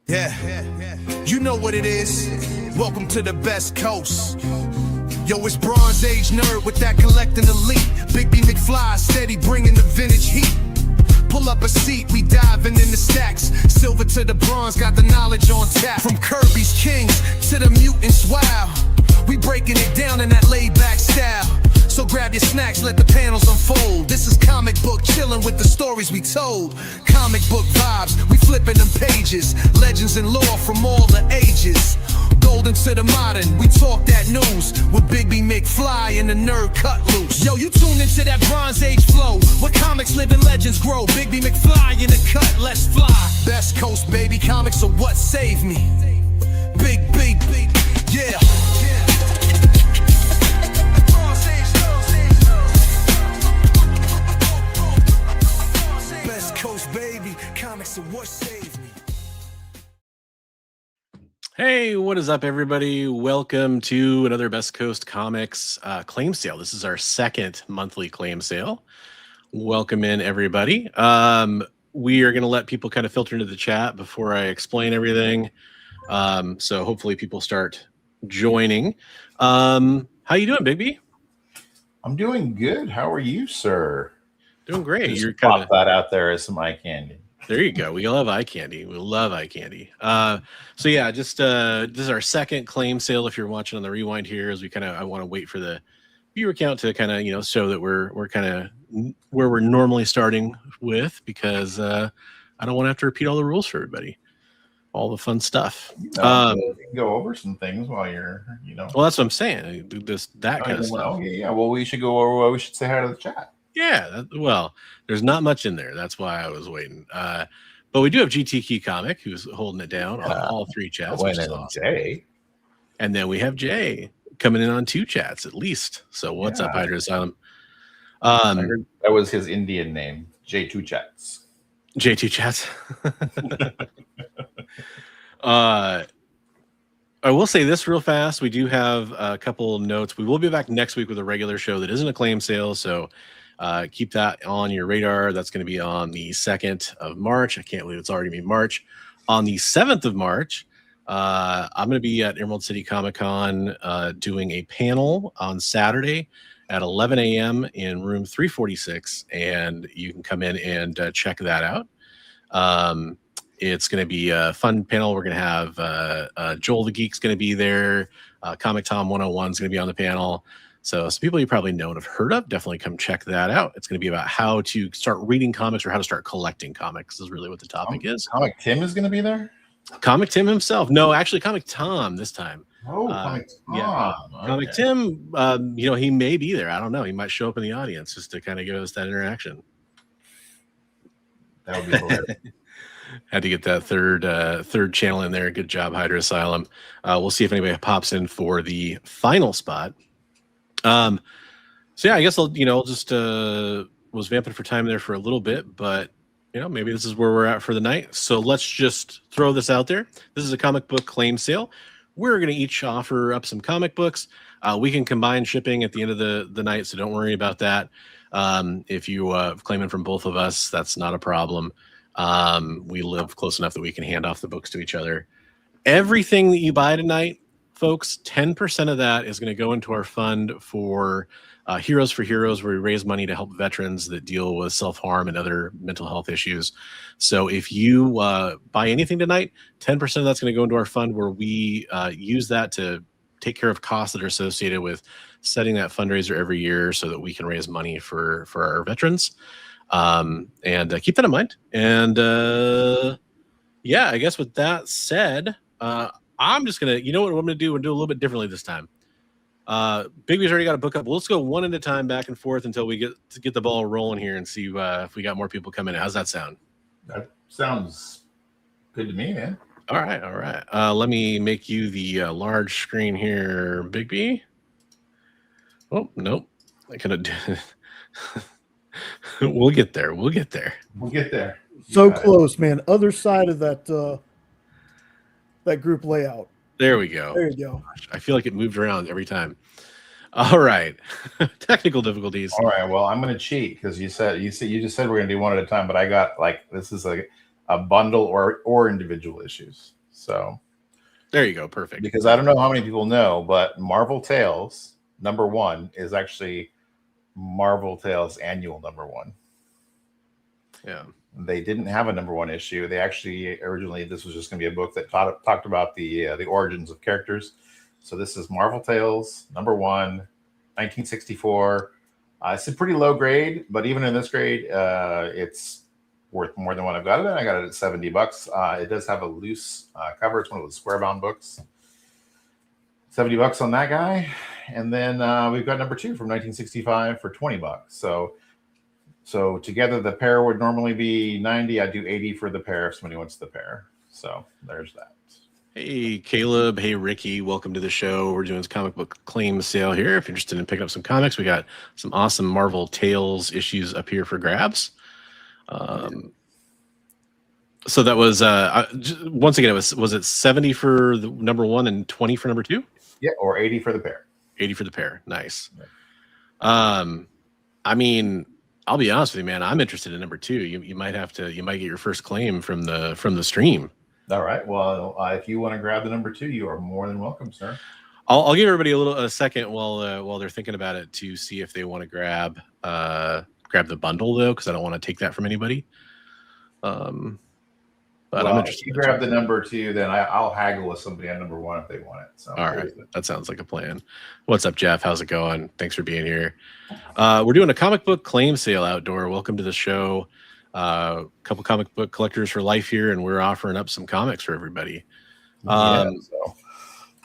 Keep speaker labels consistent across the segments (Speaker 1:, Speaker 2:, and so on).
Speaker 1: Yeah, you know what it is. Welcome to the best coast. Yo, it's Bronze Age nerd with that collecting elite. Big B McFly, steady bringing the vintage heat. Pull up a seat, we diving in the stacks. Silver to the bronze, got the knowledge on tap. From Kirby's Kings to the mutants, wow. We breaking it down in that laid-back style. So grab your snacks, let the panels unfold. This is comic book chilling with the stories we told. Comic book vibes, we flipping them pages. Legends and lore from all the ages. Golden to the modern, we talk that news. With Big B McFly and the nerd cut loose. Yo, you tune into that Bronze Age flow. Where comics live and legends grow. Big B McFly in the cut, let's fly. Best coast, baby, comics are what saved me. Big, yeah. Comics are what saved me.
Speaker 2: Hey, what is up, everybody? Welcome to another Best Coast Comics claim sale. This is our second monthly claim sale. Welcome in, everybody. We are going to let people kind of filter into the chat before I explain everything. So hopefully people start joining. How you doing, Big B?
Speaker 3: I'm doing good. How are you, sir?
Speaker 2: Doing great.
Speaker 3: Just pop that out there as some eye candy.
Speaker 2: There you go. We love eye candy. We love eye candy. So yeah, just this is our second claim sale. If you're watching on the rewind here, as we I want to wait for the viewer count to kind of show that we're kind of where we're normally starting with, because I don't want to have to repeat all the rules for everybody, all the fun stuff.
Speaker 3: You can go over some things while you're
Speaker 2: Well, that's what I'm saying. That kind of stuff.
Speaker 3: Yeah. Well, we should go over. We should say hi to the chat.
Speaker 2: Yeah, well, there's not much in there. That's why I was waiting. But we do have GT Key Comic, who's holding it down on all three chats. Which is awesome.
Speaker 3: Jay.
Speaker 2: And then we have Jay coming in on two chats at least. So what's up, Hydra Asylum?
Speaker 3: I heard that was his Indian name, J2 Chats.
Speaker 2: J2 Chats. I will say this real fast. We do have a couple notes. We will be back next week with a regular show that isn't a claim sale. So keep that on your radar. That's going to be on the 2nd of March. I can't believe it's already been March. On the 7th of March, I'm going to be at Emerald City Comic Con doing a panel on Saturday at 11 a.m. in room 346. And you can come in and check that out. It's going to be a fun panel. We're going to have Joel the Geek's going to be there. Comic Tom 101 is going to be on the panel. So some people you probably know and have heard of, definitely come check that out. It's going to be about how to start reading comics or how to start collecting comics is really what the topic is.
Speaker 3: Comic Tim is going to be there?
Speaker 2: Comic Tim himself. No, actually Comic Tom this time.
Speaker 3: Oh, Comic Tom.
Speaker 2: Yeah. Okay. Comic Tim, he may be there. I don't know. He might show up in the audience just to kind of give us that interaction.
Speaker 3: That would be hilarious.
Speaker 2: Had to get that third channel in there. Good job, Hydra Asylum. We'll see if anybody pops in for the final spot. So yeah, I guess I'll just was vamping for time there for a little bit, but maybe this is where we're at for the night. So let's just throw this out there. This is a comic book claim sale. We're going to each offer up some comic books. We can combine shipping at the end of the night, so don't worry about that. If you claiming from both of us, that's not a problem. We live close enough that we can hand off the books to each other. Everything that you buy tonight, folks, 10% of that is going to go into our fund for Heroes for Heroes, where we raise money to help veterans that deal with self-harm and other mental health issues. So if you buy anything tonight, 10% of that's going to go into our fund, where we use that to take care of costs that are associated with setting that fundraiser every year so that we can raise money for our veterans. And keep that in mind. And yeah, I guess with that said, I'm just gonna, what I'm gonna do? We'll do a little bit differently this time. Big B's already got a book up. Well, let's go one at a time, back and forth, until we get the ball rolling here and see if we got more people coming in. How's that sound?
Speaker 3: That sounds good to me, man.
Speaker 2: All right. Let me make you the large screen here, Big B. Oh, nope. I could have. We'll get there.
Speaker 4: So close, man. Other side of that that group layout.
Speaker 2: There we go.
Speaker 4: There you go.
Speaker 2: I feel like it moved around every time. All right. Technical difficulties.
Speaker 3: All right. Well, I'm going to cheat because you just said we're going to do one at a time, but I got this is like a bundle or individual issues. So
Speaker 2: there you go. Perfect.
Speaker 3: Because I don't know how many people know, but Marvel Tales #1 is actually Marvel Tales annual #1.
Speaker 2: Yeah.
Speaker 3: They didn't have a #1 issue. They actually originally, this was just going to be a book that talked about the origins of characters. So this is Marvel Tales #1, 1964. It's a pretty low grade, but even in this grade, it's worth more than what I've got it at. I got it at $70. It does have a loose cover. It's one of those square bound books. $70 on that guy. And then we've got #2 from 1965 for $20. So together the pair would normally be 90. I do 80 for the pair if somebody wants the pair. So there's that.
Speaker 2: Hey, Caleb. Hey, Ricky. Welcome to the show. We're doing this comic book claim sale here. If you're interested in picking up some comics, we got some awesome Marvel Tales issues up here for grabs. So that was once again, was it 70 for the #1 and 20 for #2?
Speaker 3: Yeah, or 80 for the pair.
Speaker 2: 80 for the pair. Nice. I mean, I'll be honest with you, man. I'm interested in #2. You might get your first claim from the stream.
Speaker 3: All right. Well, if you want to grab the #2, you are more than welcome, sir.
Speaker 2: I'll give everybody a second while they're thinking about it to see if they want to grab the bundle though, because I don't want to take that from anybody. But I'm interested.
Speaker 3: If you grab the #2, then I'll haggle with somebody on #1 if they want it. So
Speaker 2: all right, that sounds like a plan. What's up, Jeff? How's it going? Thanks for being here. We're doing a comic book claim sale outdoor. Welcome to the show. A couple comic book collectors for life here, and we're offering up some comics for everybody.
Speaker 3: So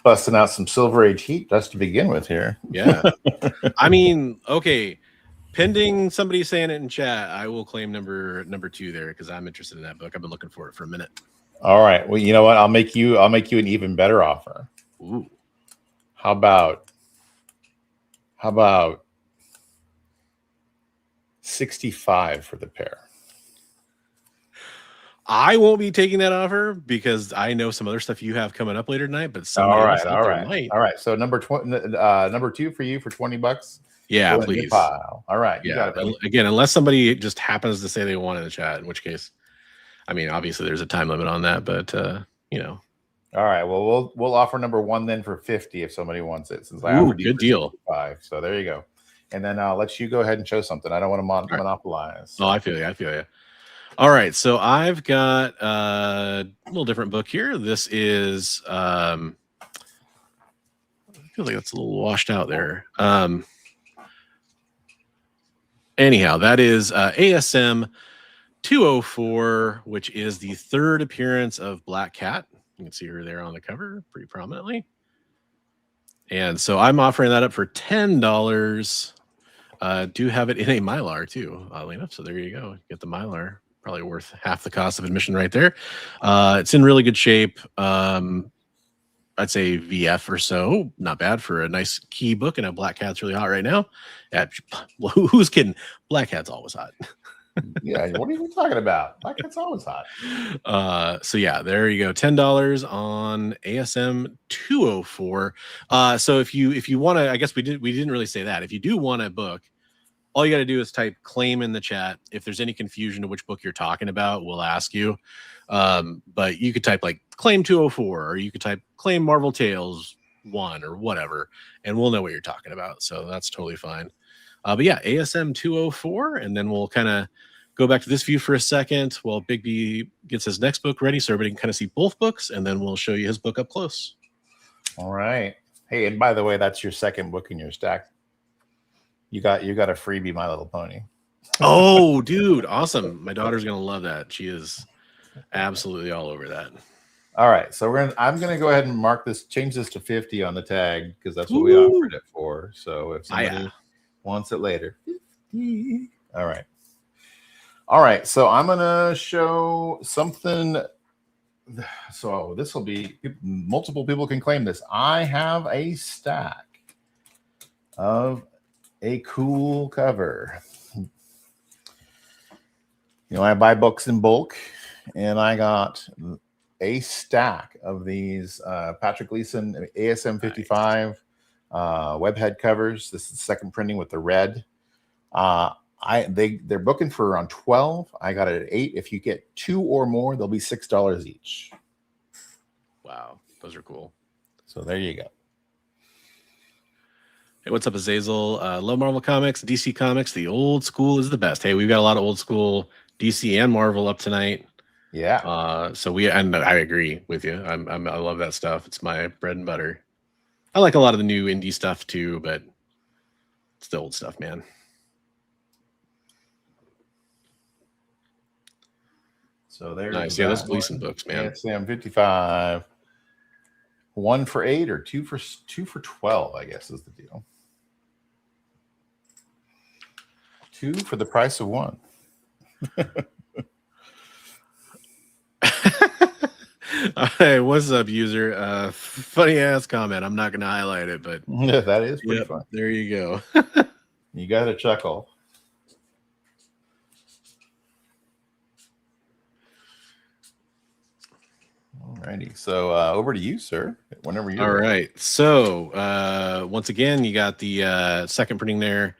Speaker 3: busting out some Silver Age heat just to begin with here.
Speaker 2: Yeah. I mean, okay. Pending somebody saying it in chat, I will claim #2 there because I'm interested in that book. I've been looking for it for a minute.
Speaker 3: All right. Well, you know what? I'll make you an even better offer.
Speaker 2: Ooh.
Speaker 3: How about 65 for the pair?
Speaker 2: I won't be taking that offer because I know some other stuff you have coming up later tonight. But
Speaker 3: all right. So #2 for you for $20.
Speaker 2: Yeah, please.
Speaker 3: All right. You got it.
Speaker 2: Again, unless somebody just happens to say they want in the chat, in which case, I mean, obviously there's a time limit on that, but you know.
Speaker 3: All right. Well, we'll offer #1 then for 50 if somebody wants it. Since I offered you
Speaker 2: good deal.
Speaker 3: 65. So there you go. And then I'll let you go ahead and show something. I don't want to monopolize.
Speaker 2: Oh, I feel you. All right. So I've got a little different book here. This is I feel like it's a little washed out there. Anyhow, that is ASM 204, which is the third appearance of Black Cat. You can see her there on the cover pretty prominently. And so I'm offering that up for $10. Do have it in a Mylar too, oddly enough. So there you go. Get the Mylar. Probably worth half the cost of admission right there. It's in really good shape. I'd say VF or so. Not bad for a nice key book, and a Black Cat's really hot right now. Who's kidding? Black Cat's always hot.
Speaker 3: Yeah, what are you talking about? Black Cat's always hot.
Speaker 2: So yeah, there you go. $10 on ASM 204. So if you want to, I guess we didn't really say that. If you do want a book, all you got to do is type claim in the chat. If there's any confusion to which book you're talking about, we'll ask you. But you could type like claim 204, or you could type claim Marvel Tales 1 or whatever, and we'll know what you're talking about. So that's totally fine. But yeah, ASM 204, and then we'll kind of go back to this view for a second while Big B gets his next book ready, so everybody can kind of see both books, and then we'll show you his book up close.
Speaker 3: All right. Hey, and by the way, that's your second book in your stack. You got a freebie, My Little Pony.
Speaker 2: Oh, dude, awesome! My daughter's gonna love that. She is absolutely all over that.
Speaker 3: All right, so I'm gonna go ahead and change this to 50 on the tag because that's what we offered it for. So if somebody wants it later, 50. All right. So I'm gonna show something. So this will be multiple people can claim this. I have a stack of a cool cover. You know, I buy books in bulk, and I got a stack of these Patrick Gleason ASM 55 webhead covers. This is the second printing with the red. They're booking for around 12. I got it at 8. If you get 2 or more, they'll be $6 each.
Speaker 2: Wow, those are cool.
Speaker 3: So there you go.
Speaker 2: Hey, what's up, Azazel? Love Marvel Comics, DC Comics. The old school is the best. Hey, we've got a lot of old school DC and Marvel up tonight.
Speaker 3: Yeah.
Speaker 2: And I agree with you. I love that stuff. It's my bread and butter. I like a lot of the new indie stuff too, but it's the old stuff, man.
Speaker 3: So there's
Speaker 2: nice. Yeah, those Gleason books, man.
Speaker 3: Yeah, Sam 55. 1 for 8 or 2 for 12, I guess is the deal. 2 for the price of 1.
Speaker 2: Hey, what's up, user? Funny ass comment. I'm not gonna highlight it, but
Speaker 3: yeah, that is pretty fun.
Speaker 2: There you go.
Speaker 3: You got to chuckle. Alrighty, so over to you, sir. Whenever you're
Speaker 2: all right. So once again, you got the second printing there,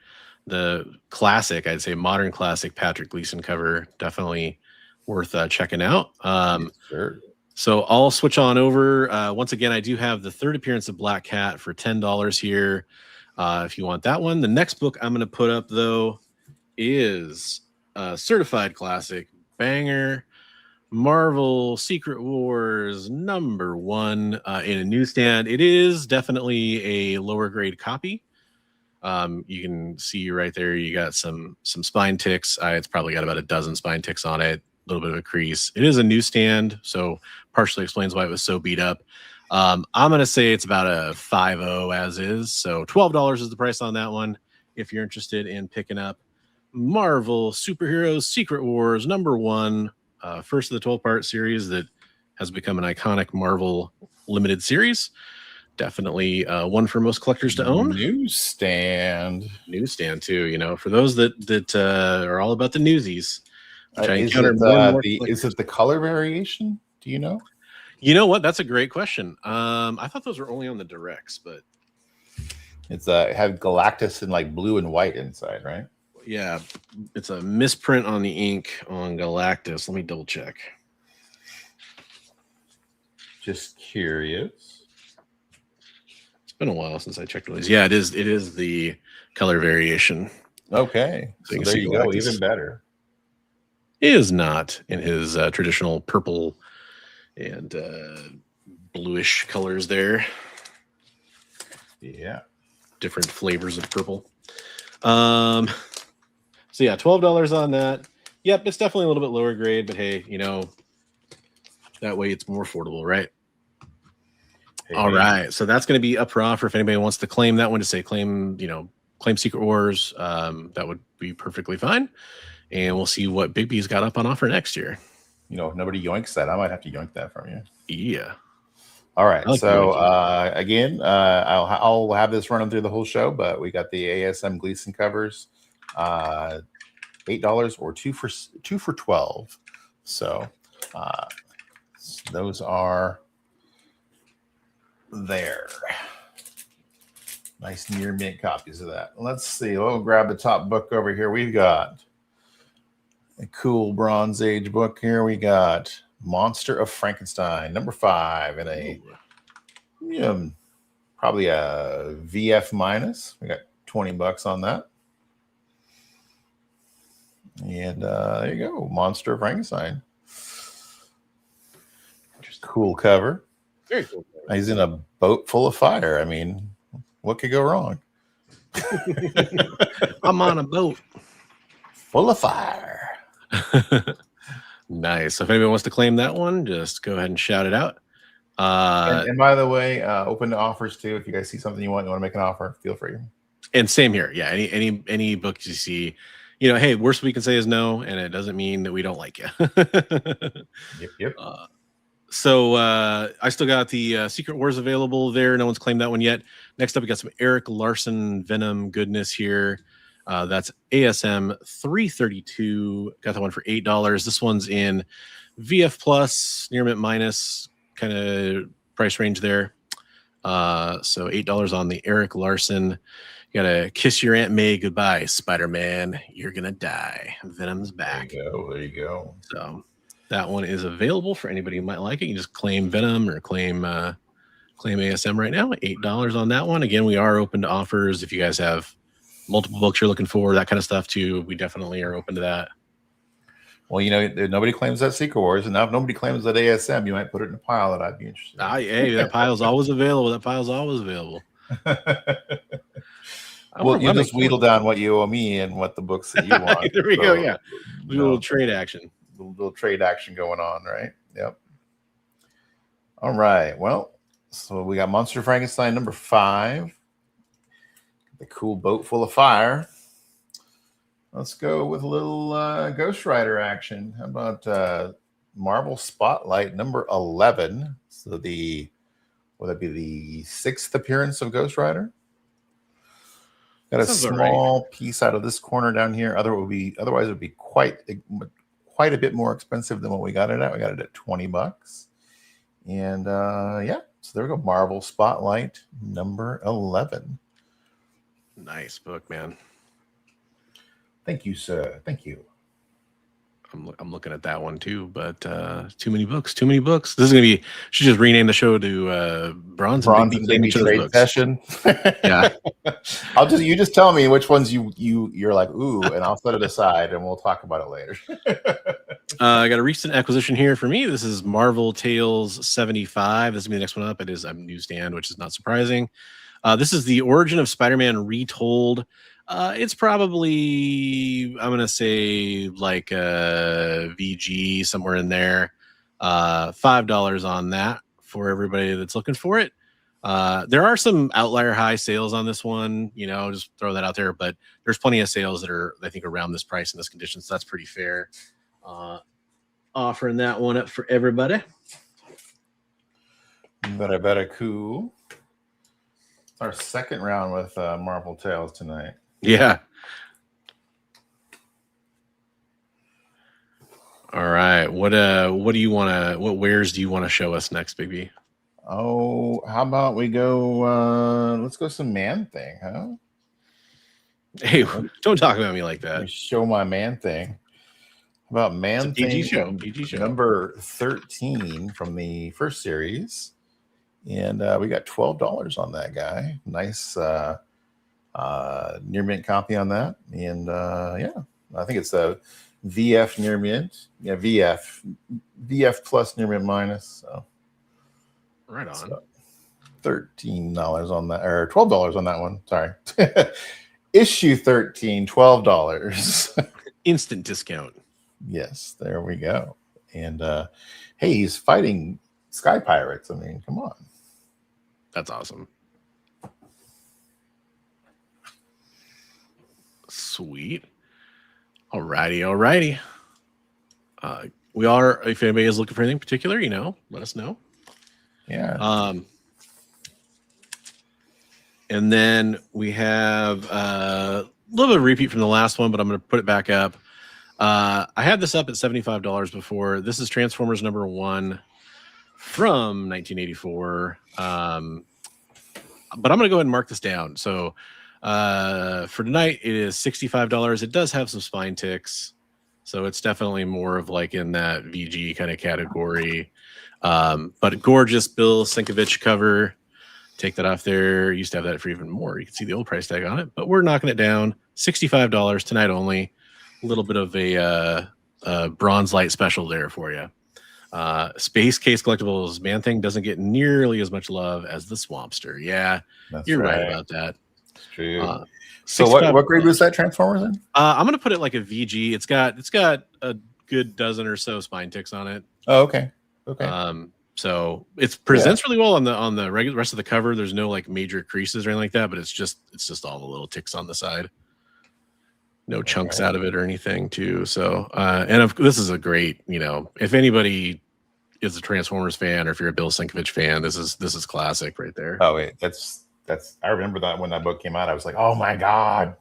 Speaker 2: the classic, I'd say modern classic Patrick Gleason cover, definitely worth checking out.
Speaker 3: Sure.
Speaker 2: So I'll switch on over. Once again, I do have the third appearance of Black Cat for $10 here. If you want that one, the next book I'm going to put up though is certified classic banger. Marvel Secret Wars #1 in a newsstand. It is definitely a lower grade copy. You can see right there, you got some spine ticks. It's probably got about a dozen spine ticks on it, a little bit of a crease. It is a newsstand, so partially explains why it was so beat up. I'm going to say it's about a 5.0 as is. So $12 is the price on that one if you're interested in picking up Marvel Superheroes Secret Wars #1. First of the 12-part series that has become an iconic Marvel limited series. Definitely one for most collectors to own.
Speaker 3: Newsstand
Speaker 2: too. You know, for those that are all about the newsies.
Speaker 3: Is it the color variation? Do you know?
Speaker 2: You know what? That's a great question. I thought those were only on the directs, but
Speaker 3: it's it had Galactus in like blue and white inside, right?
Speaker 2: Yeah, it's a misprint on the ink on Galactus. Let me double check.
Speaker 3: Just curious.
Speaker 2: It's been a while since I checked these. Yeah, it is. It is the color variation.
Speaker 3: Okay, so there you go. Even better.
Speaker 2: It is not in his traditional purple and bluish colors there.
Speaker 3: Yeah,
Speaker 2: different flavors of purple. So yeah, $12 on that. Yep, it's definitely a little bit lower grade, but hey, you know, that way it's more affordable, right? Hey, all right, so that's going to be up for offer if anybody wants to claim that one. To say claim Secret Wars, that would be perfectly fine. And we'll see what Big B's got up on offer next year.
Speaker 3: You know, if nobody yoinks that, I might have to yoink that from you.
Speaker 2: Yeah.
Speaker 3: All right. Like so again, I'll have this running through the whole show, but we got the ASM Gleason covers. $8 or 2 for 12. So those are there. Nice near mint copies of that. Let's see. We'll grab the top book over here. We've got a cool Bronze Age book here. We got Monster of Frankenstein, #5, and a probably a VF minus. We got $20 on that. And there you go, Monster of Frankenstein. Cool cover.
Speaker 2: Very cool cover.
Speaker 3: He's in a boat full of fire. I mean, what could go wrong?
Speaker 2: I'm on a boat
Speaker 3: full of fire.
Speaker 2: Nice. So if anyone wants to claim that one, just go ahead and shout it out.
Speaker 3: And by the way, open to offers too. If you guys see something you want to make an offer, feel free.
Speaker 2: And same here. Yeah, any book you see, you know, hey, worst we can say is no, and it doesn't mean that we don't like you.
Speaker 3: Yep.
Speaker 2: So I still got the Secret Wars available there. No one's claimed that one yet. Next up, we got some Eric Larson Venom goodness here. That's ASM 332. Got that one for $8. This one's in VF plus, near mint minus kind of price range there. So $8 on the Eric Larson. gotta kiss your Aunt May goodbye, Spider-Man. You're gonna die. Venom's back.
Speaker 3: There you go. There you go.
Speaker 2: So that one is available for anybody who might like it. You just claim Venom or claim ASM right now. $8 on that one. Again, we are open to offers if you guys have multiple books you're looking for, that kind of stuff too. We definitely are open to that.
Speaker 3: Well, you know, nobody claims that Secret Wars, and now if nobody claims that ASM, you might put it in a pile that I'd be interested in.
Speaker 2: Hey, that pile's always available.
Speaker 3: Well, you just wheedle down what you owe me and what the books that you want.
Speaker 2: There we go. Yeah, a little trade action.
Speaker 3: Little trade action going on, right? Yep. All right. Well, so we got Monster Frankenstein number 5. The cool boat full of fire. Let's go with a little Ghost Rider action. How about Marvel Spotlight number 11? So would that be the 6th appearance of Ghost Rider? Got a small piece out of this corner down here. Otherwise, it would be quite a bit more expensive than what we got it at. We got it at $20. And yeah, so there we go. Marvel Spotlight number 11.
Speaker 2: Nice book, man.
Speaker 3: Thank you, sir. Thank you.
Speaker 2: I'm looking at that one too, but too many books. This is gonna be. Should just rename the show to Bronze and
Speaker 3: Baby Trade Session.
Speaker 2: Yeah.
Speaker 3: You just tell me which ones you're like ooh, and I'll set it aside and we'll talk about it later.
Speaker 2: I got a recent acquisition here for me. This is Marvel Tales 75. This is gonna be the next one up. It is a newsstand, which is not surprising. This is the Origin of Spider-Man Retold. It's probably, I'm going to say like a VG somewhere in there. $5 on that for everybody that's looking for it. There are some outlier high sales on this one, just throw that out there, but there's plenty of sales that are, I think, around this price in this condition. So that's pretty fair. Offering that one up for everybody.
Speaker 3: Better cool. It's our second round with Marvel Tales tonight.
Speaker 2: Yeah. All right. What wares do you want to show us next, Big B?
Speaker 3: Oh, how about we go let's go some Man Thing, huh?
Speaker 2: Hey, don't talk about me like that.
Speaker 3: Show my Man Thing. How about Man Thing
Speaker 2: PG show.
Speaker 3: Number 13 from the first series. And we got $12 on that guy. Nice near mint copy on that, and yeah, I think it's a VF near mint. Yeah, VF plus near mint minus. So
Speaker 2: right on.
Speaker 3: So $13 on that, or $12 on that one. Sorry, issue 13, $12.
Speaker 2: Instant discount.
Speaker 3: Yes, there we go. And hey, he's fighting sky pirates. I mean, come on.
Speaker 2: That's awesome. Sweet. Alrighty. We are, if anybody is looking for anything particular, let us know.
Speaker 3: Yeah.
Speaker 2: And then we have a little bit of repeat from the last one, but I'm going to put it back up. I had this up at $75 before. This is Transformers number 1 from 1984. But I'm going to go ahead and mark this down. So for tonight, it is $65. It does have some spine ticks, so it's definitely more of like in that VG kind of category. But gorgeous Bill Sienkiewicz cover. Take that off there. Used to have that for even more. You can see the old price tag on it, but we're knocking it down. $65 tonight only. A little bit of a bronze light special there for you. Space Case Collectibles Man Thing doesn't get nearly as much love as the Swampster. Yeah, you're right about that.
Speaker 3: It's true. So what grade was that Transformers in?
Speaker 2: I'm gonna put it like a VG. It's got a good dozen or so spine ticks on it.
Speaker 3: Oh, okay.
Speaker 2: So it presents really well on the regular rest of the cover. There's no like major creases or anything like that, but it's just all the little ticks on the side. No chunks out of it or anything too. So this is a great, if anybody is a Transformers fan or if you're a Bill Sienkiewicz fan, this is classic right there.
Speaker 3: Oh wait, that's I remember that when that book came out, I was like, oh my God.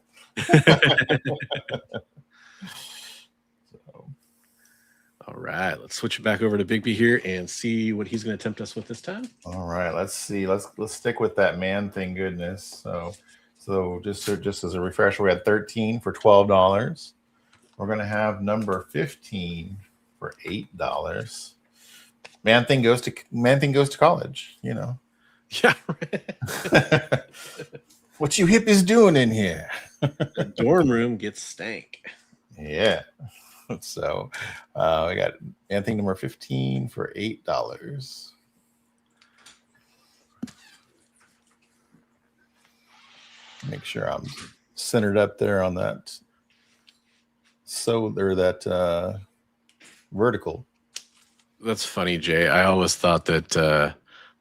Speaker 2: All right, let's switch it back over to Big B here and see what he's going to tempt us with this time.
Speaker 3: All right, let's see. Let's stick with that Man Thing goodness. So So just as a refresher, we had 13 for $12. We're gonna have number 15 for $8. Man thing goes to college, you know.
Speaker 2: Yeah.
Speaker 3: What you hippies doing in here?
Speaker 2: The dorm room gets stank.
Speaker 3: Yeah. So we got Man thing number 15 for $8. Make sure I'm centered up there on that. So or that vertical.
Speaker 2: That's funny, Jay. I always thought that the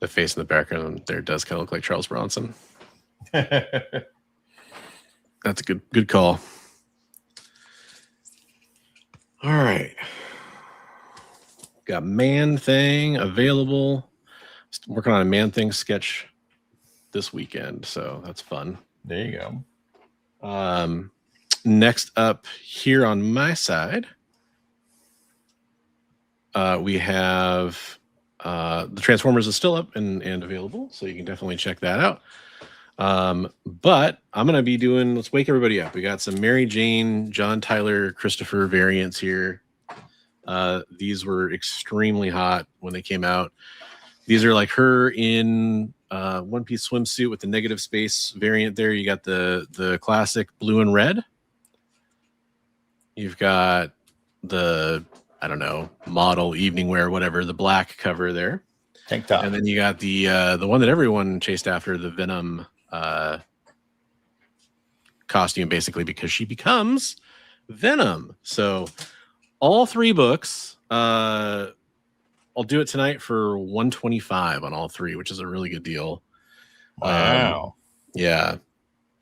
Speaker 2: face in the background there does kind of look like Charles Bronson. That's a good call. All right. Got Man Thing available. Working on a Man Thing sketch this weekend, so that's fun.
Speaker 3: There you go.
Speaker 2: Next up here on my side, we have the Transformers is still up and available, so you can definitely check that out. But I'm going to be doing, let's wake everybody up. We got some Mary Jane, John Tyler, Christopher variants here. These were extremely hot when they came out. These are like her in one-piece swimsuit with the negative space variant there. You got the classic blue and red. You've got the, I don't know, model evening wear, whatever, the black cover there.
Speaker 3: Tank top.
Speaker 2: And then you got the one that everyone chased after, the Venom costume, basically, because she becomes Venom. So all three books, I'll do it tonight for $125 on all three, which is a really good deal.
Speaker 3: Wow.
Speaker 2: Yeah.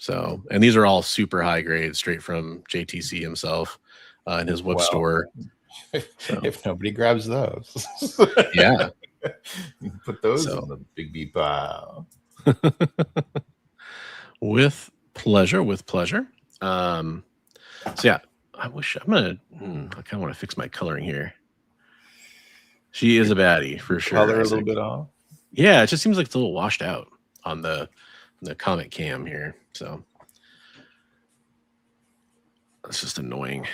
Speaker 2: So, and these are all super high grade, straight from JTC himself in his web store. So.
Speaker 3: If nobody grabs those,
Speaker 2: yeah,
Speaker 3: you can put those on the big B pile.
Speaker 2: With pleasure. So yeah, I kind of want to fix my coloring here. She is a baddie for sure.
Speaker 3: Color a little bit off.
Speaker 2: Yeah, it just seems like it's a little washed out on the comic cam here. So that's just annoying.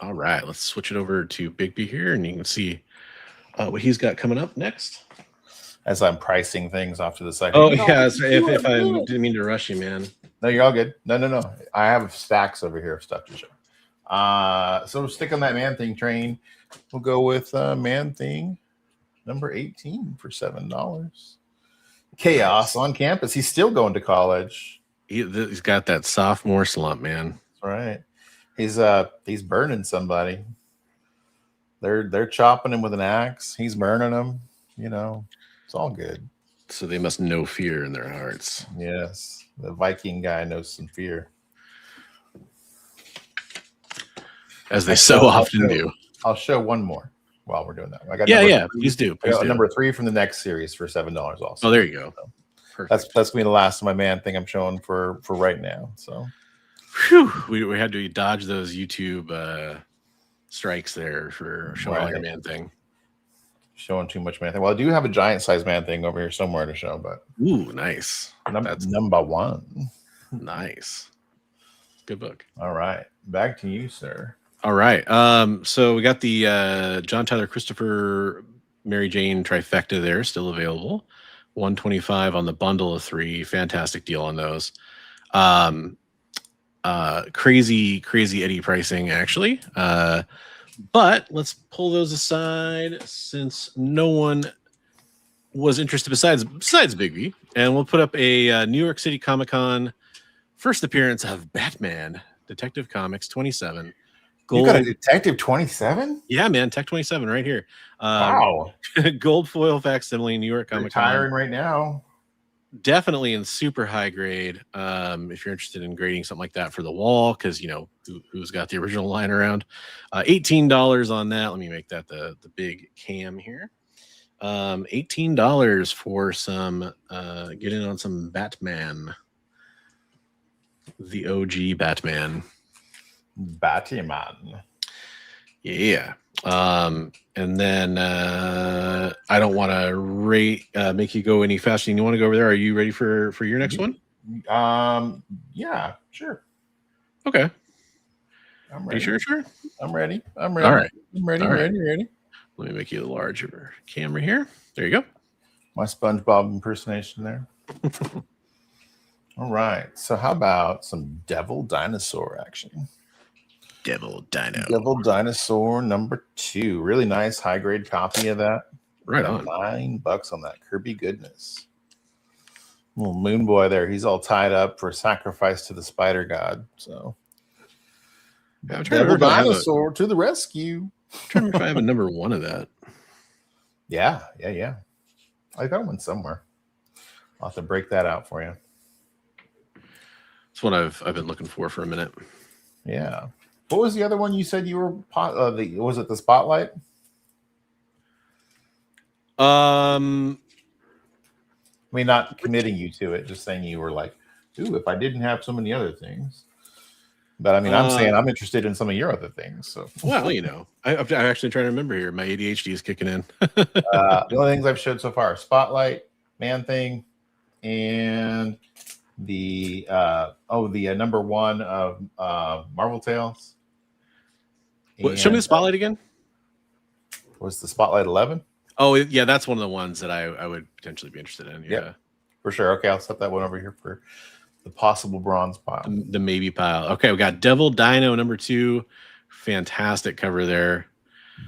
Speaker 2: All right, let's switch it over to Bigby here, and you can see what he's got coming up next.
Speaker 3: As I'm pricing things off to the side.
Speaker 2: Oh, yeah. So if I didn't mean to rush you, man.
Speaker 3: No, you're all good. No. I have stacks over here of stuff to show. So stick on that Man Thing train. We'll go with Man Thing number 18 for $7. Chaos on campus. He's still going to college.
Speaker 2: He's got that sophomore slump, man.
Speaker 3: That's right. He's burning somebody. They're chopping him with an axe. He's burning them. You know, it's all good.
Speaker 2: So they must know fear in their hearts.
Speaker 3: Yes, the Viking guy knows some fear,
Speaker 2: as they so often do.
Speaker 3: I'll show one more while we're doing that. I got
Speaker 2: please do.
Speaker 3: Number 3 from the next series for $7 also.
Speaker 2: Oh, there you go.
Speaker 3: So that's gonna be the last of my Man Thing I'm showing for right now. So.
Speaker 2: Whew, we had to dodge those YouTube strikes there for showing all your Man Thing.
Speaker 3: Showing too much Man Thing. Well, I do have a giant size Man Thing over here somewhere to show, but
Speaker 2: ooh, nice.
Speaker 3: That's number 1.
Speaker 2: Nice. Good book.
Speaker 3: All right, back to you, sir.
Speaker 2: All right. So we got the John Tyler Christopher Mary Jane trifecta there, still available. $125 on the bundle of 3. Fantastic deal on those. Crazy Eddie pricing, actually. But let's pull those aside since no one was interested besides Bigby, and we'll put up a New York City Comic Con first appearance of Batman Detective Comics 27.
Speaker 3: You got a Detective 27?
Speaker 2: Yeah, man, Tech 27 right here.
Speaker 3: Wow.
Speaker 2: Gold foil facsimile, New York Comic Con.
Speaker 3: Retiring right now.
Speaker 2: Definitely in super high grade. If you're interested in grading something like that for the wall, because you know who's got the original line around. $18 on that. Let me make that the big cam here. $18 for some get in on some Batman. The OG Batman. Yeah. And then I don't want to make you go any faster than you want to go over there. Are you ready for your next one?
Speaker 3: Yeah, sure.
Speaker 2: Okay.
Speaker 3: I'm
Speaker 2: Are
Speaker 3: ready.
Speaker 2: you sure?
Speaker 3: I'm ready. I'm ready.
Speaker 2: All right.
Speaker 3: I'm ready.
Speaker 2: All right.
Speaker 3: Ready.
Speaker 2: Let me make you a larger camera here. There you go.
Speaker 3: My SpongeBob impersonation there. All right. So how about some Devil Dinosaur action?
Speaker 2: Devil Dino.
Speaker 3: Devil Dinosaur number 2. Really nice high grade copy of that.
Speaker 2: Right on.
Speaker 3: $9 on that. Kirby goodness. Little Moon Boy there. He's all tied up for sacrifice to the Spider God. So
Speaker 2: Yeah,
Speaker 3: Devil Dinosaur to the rescue.
Speaker 2: I'm trying to remember if I have a number 1 of that.
Speaker 3: Yeah. I got one somewhere. I'll have to break that out for you.
Speaker 2: It's what I've been looking for a minute.
Speaker 3: Yeah. What was the other one you said you were? Was it the Spotlight? I mean, not committing you to it, just saying you were like, "Ooh, if I didn't have so many other things." But I mean, I'm saying I'm interested in some of your other things. So,
Speaker 2: well, I'm actually trying to remember here. My ADHD is kicking in.
Speaker 3: The only things I've showed so far are Spotlight, Man Thing, and the number 1 of Marvel Tales.
Speaker 2: Show me the Spotlight again.
Speaker 3: Was the Spotlight 11?
Speaker 2: Oh yeah, that's one of the ones that I would potentially be interested in. Yeah,
Speaker 3: for sure. Okay, I'll set that one over here for the possible bronze pile.
Speaker 2: The maybe pile. Okay, we got Devil Dino number 2. Fantastic cover there.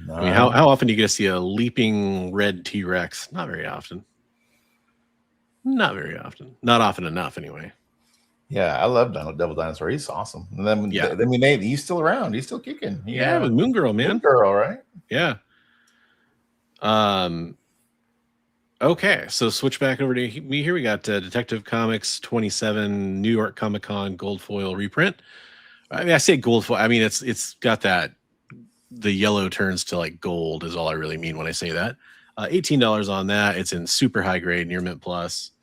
Speaker 2: Nice. I mean, how often do you get to see a leaping red T-Rex? Not very often. Not very often. Not often enough, anyway.
Speaker 3: Yeah, I love Devil Dinosaur. He's awesome. And then we made. He's still around. He's still kicking.
Speaker 2: Yeah, with Moon Girl, man.
Speaker 3: Moon Girl, right?
Speaker 2: Yeah. Okay, so switch back over to me here. We got Detective Comics 27 New York Comic Con gold foil reprint. I mean, I say gold foil. I mean, it's got that the yellow turns to like gold is all I really mean when I say that. $18 on that. It's in super high grade, near mint plus.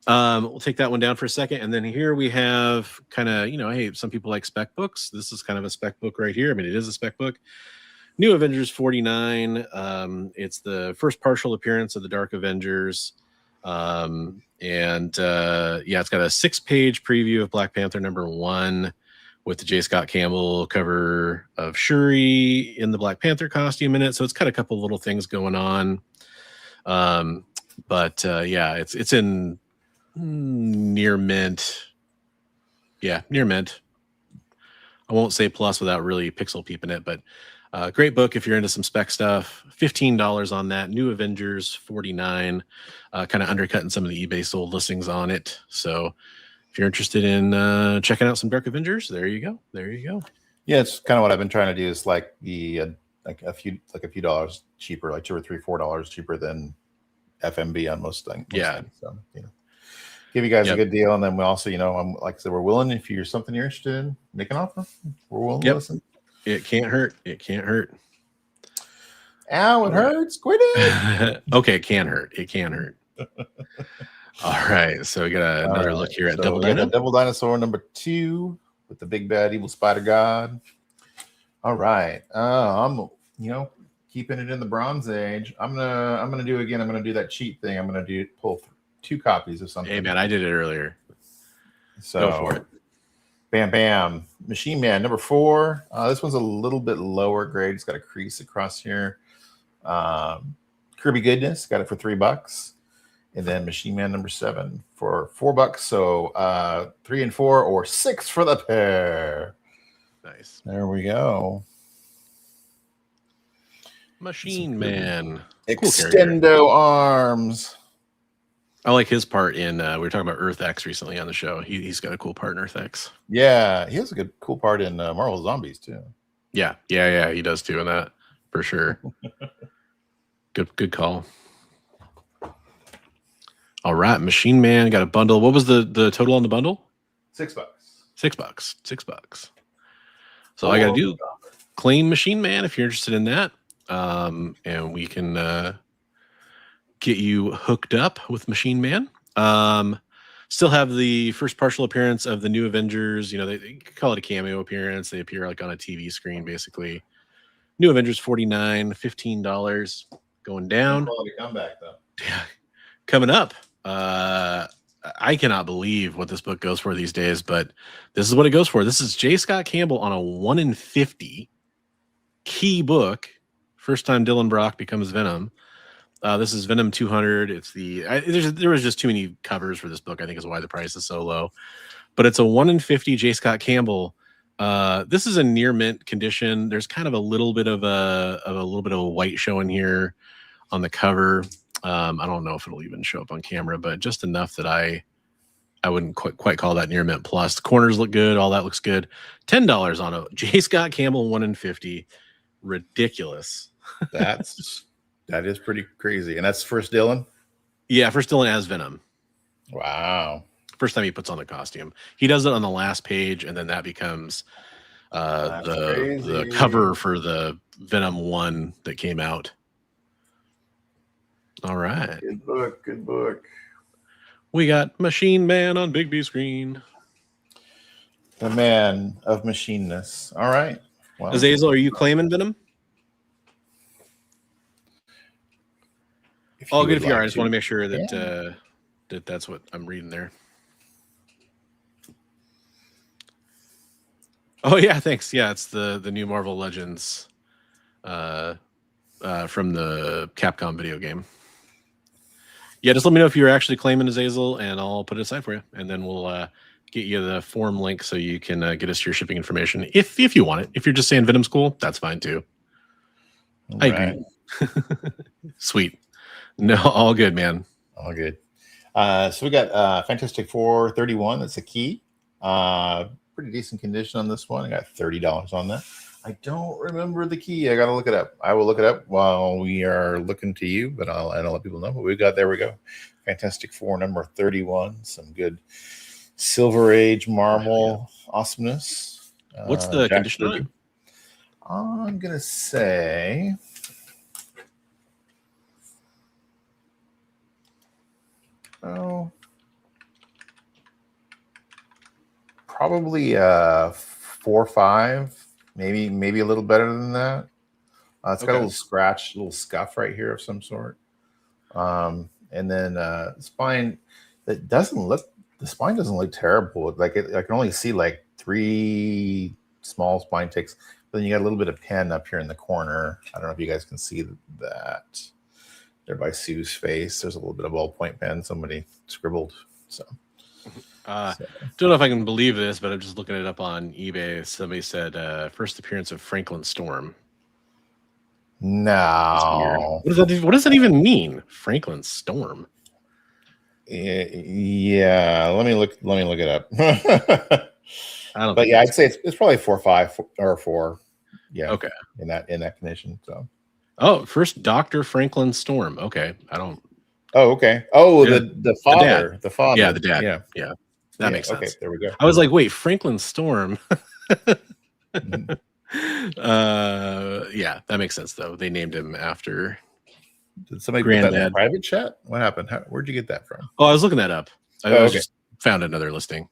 Speaker 2: We'll take that one down for a second, and then here we have kind of hey, some people like spec books. This is kind of a spec book right here. I mean, it is a spec book. New Avengers 49. It's the first partial appearance of the Dark Avengers. It's got a 6-page preview of Black Panther number 1 with the J. Scott Campbell cover of Shuri in the Black Panther costume in it. So it's got a couple little things going on. It's in near mint. Yeah, near mint. I won't say plus without really pixel peeping it, but great book if you're into some spec stuff. $15 on that. New Avengers 49, kind of undercutting some of the eBay sold listings on it. So if you're interested in checking out some Dark Avengers, there you go.
Speaker 3: Yeah, it's kind of what I've been trying to do. Is like a few dollars cheaper, like $2 or $3, $4 cheaper than FMB on most things.
Speaker 2: Yeah.
Speaker 3: So give you guys a good deal, and then we also, I'm like I said, we're willing if you're something you're interested in, make an offer. We're willing to listen.
Speaker 2: It can't hurt.
Speaker 3: Ow, it hurts. Quit it.
Speaker 2: Okay, it can hurt. All right, so we got another look here at Devil Dino.
Speaker 3: Devil Dinosaur number 2 with the big bad evil spider god. All right, I'm keeping it in the Bronze Age. I'm gonna do that cheat thing. I'm gonna pull 2 copies of something.
Speaker 2: Hey man, I did it earlier.
Speaker 3: So
Speaker 2: go for it.
Speaker 3: Bam. Machine Man number 4. This one's a little bit lower grade. It's got a crease across here. Kirby Goodness got it for $3. And then Machine Man number 7 for $4. So 3 and 4 or 6 for the pair.
Speaker 2: Nice.
Speaker 3: There we go.
Speaker 2: Machine Man.
Speaker 3: Extendo arms.
Speaker 2: I like his part in we were talking about Earth X recently on the show. He's got a cool part in Earth X.
Speaker 3: Yeah, he has a cool part in Marvel Zombies too.
Speaker 2: Yeah, he does too in that for sure. Good call. All right, Machine Man got a bundle. What was the total on the bundle?
Speaker 3: $6.
Speaker 2: $6. So I got to do claim Machine Man if you're interested in that, and we can get you hooked up with Machine Man. Still have the first partial appearance of the New Avengers. They call it a cameo appearance. They appear like on a TV screen, basically. New Avengers 49, $15 going down.
Speaker 3: Quality comeback though.
Speaker 2: Yeah, coming up. I I cannot believe what this book goes for these days, but this is what it goes for. This is J. Scott Campbell on a 1 in 50 key book. First time Dylan Brock becomes Venom. This is Venom 200. It's there was just too many covers for this book, I think, is why the price is so low. But it's a 1 in 50 J. Scott Campbell. This is a near mint condition. There's kind of a little bit of a white showing here on the cover. I don't know if it'll even show up on camera, but just enough that I wouldn't quite call that near mint plus. The corners look good. All that looks good. $10 on a J. Scott Campbell 1 in 50. Ridiculous.
Speaker 3: That is pretty crazy. And that's first Dylan?
Speaker 2: Yeah, first Dylan as Venom.
Speaker 3: Wow.
Speaker 2: First time he puts on the costume. He does it on the last page, and then that becomes the cover for the Venom 1 that came out. All right.
Speaker 3: Good book. Good book.
Speaker 2: We got Machine Man on Big B screen.
Speaker 3: The man of machineness. All right. Well,
Speaker 2: Azazel, are you claiming Venom? All good if you are. I just want to make sure that that's what I'm reading there. Oh yeah, thanks. Yeah, it's the new Marvel Legends from the Capcom video game. Yeah, just let me know if you're actually claiming Azazel, and I'll put it aside for you, and then we'll get you the form link so you can get us your shipping information if you want it. If you're just saying Venom's cool, that's fine too.
Speaker 3: all
Speaker 2: I
Speaker 3: right.
Speaker 2: agree. Sweet. No, all good, man.
Speaker 3: All good. So we got Fantastic Four 31. That's a key. Pretty decent condition on this one. I got $30 on that. I don't remember the key. I got to look it up. I will look it up while we are looking to you, but I'll let people know what we got. There we go. Fantastic Four number 31. Some good Silver Age marble awesomeness.
Speaker 2: What's the condition on it?
Speaker 3: I'm going to say... Oh, probably 4 or 5, maybe a little better than that. It's got a little scratch, a little scuff right here of some sort. And then spine that doesn't look. The spine doesn't look terrible. Like I can only see like 3 small spine ticks. But then you got a little bit of pen up here in the corner. I don't know if you guys can see that. There by Sue's face. There's a little bit of ballpoint pen. Somebody scribbled. So.
Speaker 2: Don't know if I can believe this, but I'm just looking it up on eBay. Somebody said first appearance of Franklin Storm.
Speaker 3: No.
Speaker 2: What does that even mean? Franklin Storm.
Speaker 3: Yeah. Let me look it up.
Speaker 2: I don't.
Speaker 3: But yeah, I'd say it's probably 4 or 5 or 4. Yeah.
Speaker 2: Okay.
Speaker 3: In that condition. So.
Speaker 2: Oh, first Dr. Franklin Storm. Okay. I don't.
Speaker 3: Oh, okay. Oh,
Speaker 2: yeah.
Speaker 3: the father. The father.
Speaker 2: Yeah, the dad.
Speaker 3: Yeah.
Speaker 2: That makes sense.
Speaker 3: Okay, there we go.
Speaker 2: I was like, wait, Franklin Storm.
Speaker 3: Mm-hmm.
Speaker 2: Yeah, that makes sense though. They named him after.
Speaker 3: Did somebody put that in the private chat? What happened? Where'd you get that from?
Speaker 2: Oh, I was looking that up. I just found another listing.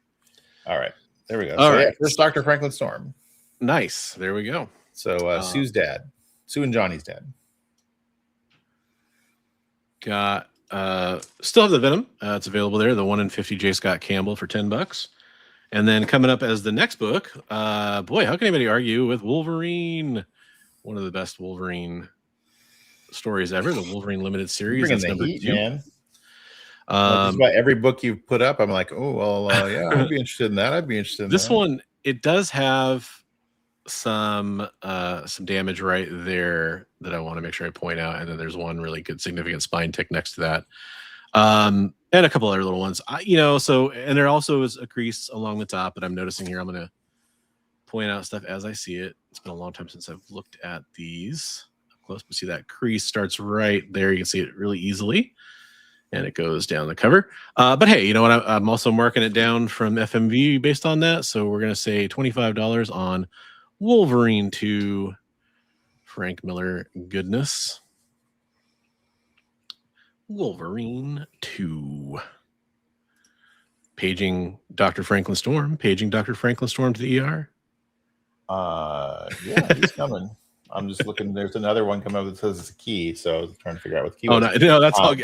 Speaker 3: All right. There we go.
Speaker 2: All right.
Speaker 3: Yeah, first Dr. Franklin Storm.
Speaker 2: Nice. There we go.
Speaker 3: So Sue's dad. Sue and Johnny's dad.
Speaker 2: Got still have the Venom. It's available there. The 1 in 50 J. Scott Campbell for $10. And then coming up as the next book, boy, how can anybody argue with Wolverine? One of the best Wolverine stories ever. The Wolverine limited series. That's number 2. Man.
Speaker 3: Just about every book you've put up, I'm like, oh well, yeah, I'd be interested in that. I'd be interested in
Speaker 2: this
Speaker 3: that.
Speaker 2: one. It does have some damage right there that I want to make sure I point out, and then there's one really good significant spine tick next to that, and a couple other little ones. And there also is a crease along the top that I'm noticing here. I'm going to point out stuff as I see it. It's been a long time since I've looked at these up close, but see that crease starts right there. You can see it really easily, and it goes down the cover. But hey, you know what? I'm also marking it down from FMV based on that, so we're going to say $25 on Wolverine 2 Frank Miller goodness. Wolverine 2. Paging Dr. Franklin Storm. Paging Dr. Franklin Storm to the ER.
Speaker 3: Yeah, he's coming. I'm just looking. There's another one coming up that says it's a key, so I was trying to figure out what the key
Speaker 2: Oh,
Speaker 3: was.
Speaker 2: no, that's all.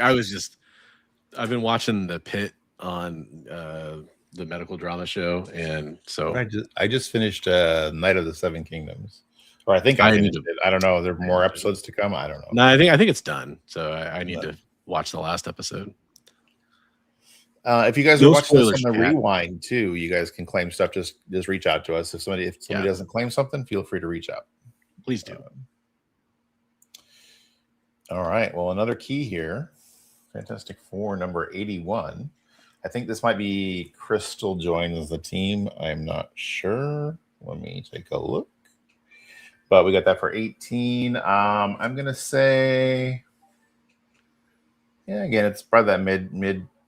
Speaker 2: I've been watching the Pit the medical drama show, and so
Speaker 3: I just finished Night of the Seven Kingdoms, or I think I finished it. I don't know. Are there more episodes to come? I don't know.
Speaker 2: No, I think it's done. So I need to watch the last episode.
Speaker 3: If you guys are watching this on the rewind too, you guys can claim stuff. Just reach out to us. If somebody doesn't claim something, feel free to reach out.
Speaker 2: Please do.
Speaker 3: All right. Well, another key here. Fantastic Four number 81. I think this might be Crystal joins the team. I'm not sure. Let me take a look. But we got that for 18. I'm gonna say, yeah, again, it's probably that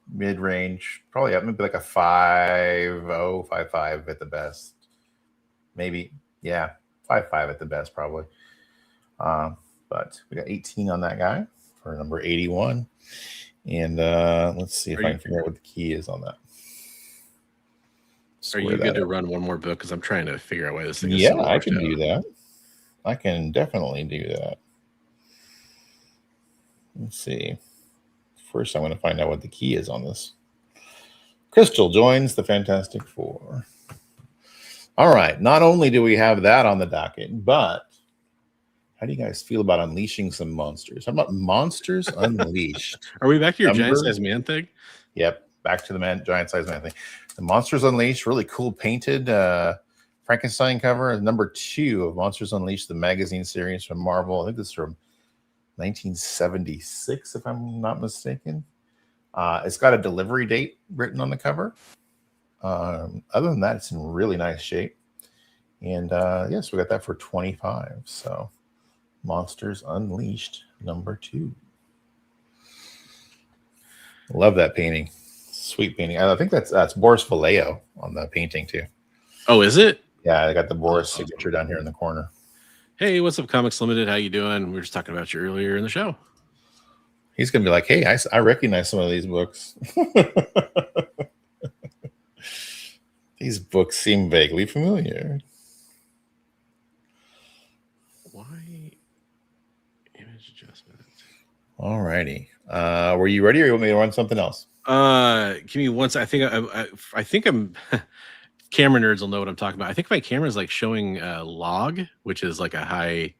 Speaker 3: mid range. Probably maybe like a 5.0, 5.5 at the best. Maybe, yeah, 5.5 at the best, probably. But we got 18 on that guy for number 81. And let's see if I can figure out what the key is on that.
Speaker 2: Are you good to run one more book? Because I'm trying to figure out why this thing is.
Speaker 3: Yeah, I can do that. I can definitely do that. Let's see. First, I'm going to find out what the key is on this. Crystal joins the Fantastic Four. All right. Not only do we have that on the docket, but how do you guys feel about unleashing some monsters? How about Monsters Unleashed?
Speaker 2: Are we back to your giant-sized man thing?
Speaker 3: Yep, back to the giant-sized man thing. The Monsters Unleashed, really cool painted Frankenstein cover. Number 2 of Monsters Unleashed, the magazine series from Marvel. I think this is from 1976, if I'm not mistaken. It's got a delivery date written on the cover. Other than that, it's in really nice shape. And yes, we got that for 25. So Monsters Unleashed number 2. Love that painting. Sweet painting. I think that's Boris Vallejo on the painting too.
Speaker 2: Oh, is it?
Speaker 3: Yeah, I got the Boris signature down here in the corner.
Speaker 2: Hey, what's up, Comics Limited? How you doing? We were just talking about you earlier in the show.
Speaker 3: He's gonna be like, hey, I recognize some of these books. These books seem vaguely familiar.
Speaker 2: Why image adjustment?
Speaker 3: All righty. Were you ready, or you want me to run something else?
Speaker 2: Give me one second. I think I'm camera nerds will know what I'm talking about. I think my camera is like showing log, which is like a high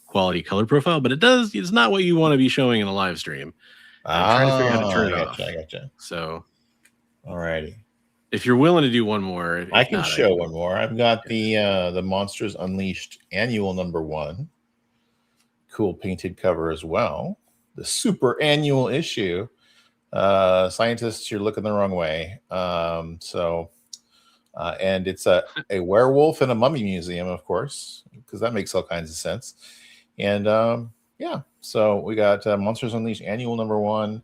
Speaker 2: quality color profile, but it's not what you want to be showing in a live stream. I'm trying to figure out how to turn it off.
Speaker 3: I gotcha.
Speaker 2: So,
Speaker 3: all righty.
Speaker 2: If you're willing to do one more,
Speaker 3: I can show one more. I've got the Monsters Unleashed annual number 1. Cool painted cover as well. The super annual issue. Scientists, you're looking the wrong way. And it's a werewolf in a mummy museum, of course, because that makes all kinds of sense. And yeah, so we got Monsters Unleashed annual number 1.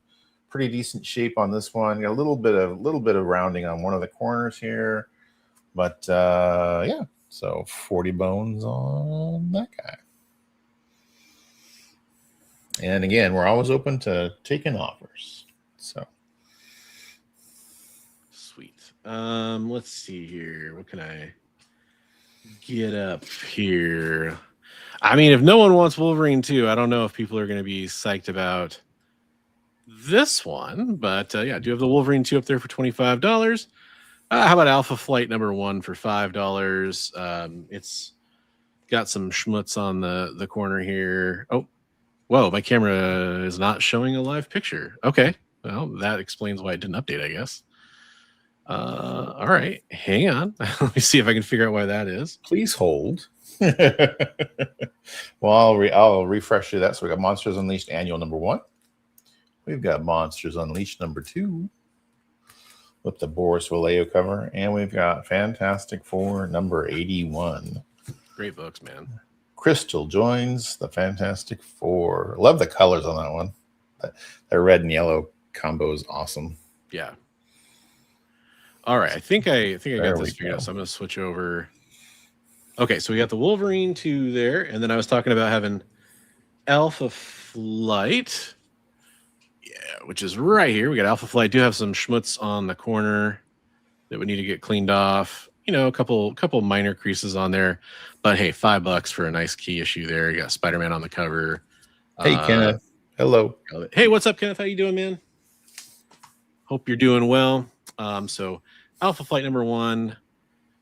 Speaker 3: Pretty decent shape on this one. Got a little bit of rounding on one of the corners here, but yeah. So 40 bones on that guy. And again, we're always open to taking offers. So
Speaker 2: sweet. Let's see here. What can I get up here? I mean, if no one wants Wolverine 2, I don't know if people are going to be psyched about this one, but yeah, I do have the Wolverine 2 up there for $25. How about Alpha Flight number 1 for $5? It's got some schmutz on the corner here. Oh, whoa, my camera is not showing a live picture. Okay, well, that explains why it didn't update, I guess. All right, hang on. Let me see if I can figure out why that is.
Speaker 3: Please hold. Well, I'll refresh you that. So we got Monsters Unleashed annual number 1. We've got Monsters Unleashed number 2 with the Boris Vallejo cover, and we've got Fantastic Four number 81.
Speaker 2: Great books, man.
Speaker 3: Crystal joins the Fantastic Four. Love the colors on that one. That red and yellow combo is awesome.
Speaker 2: Yeah. All right, I think I got this figured out. So I'm going to switch over. Okay, so we got the Wolverine 2 there, and then I was talking about having Alpha Flight. Yeah, which is right here. We got Alpha Flight. Do have some schmutz on the corner that we need to get cleaned off. You know, a couple minor creases on there, but hey, $5 for a nice key issue there. You got Spider-Man on the cover.
Speaker 3: Hey, Kenneth. Hello.
Speaker 2: Hey, what's up, Kenneth? How you doing, man? Hope you're doing well. So Alpha Flight number 1,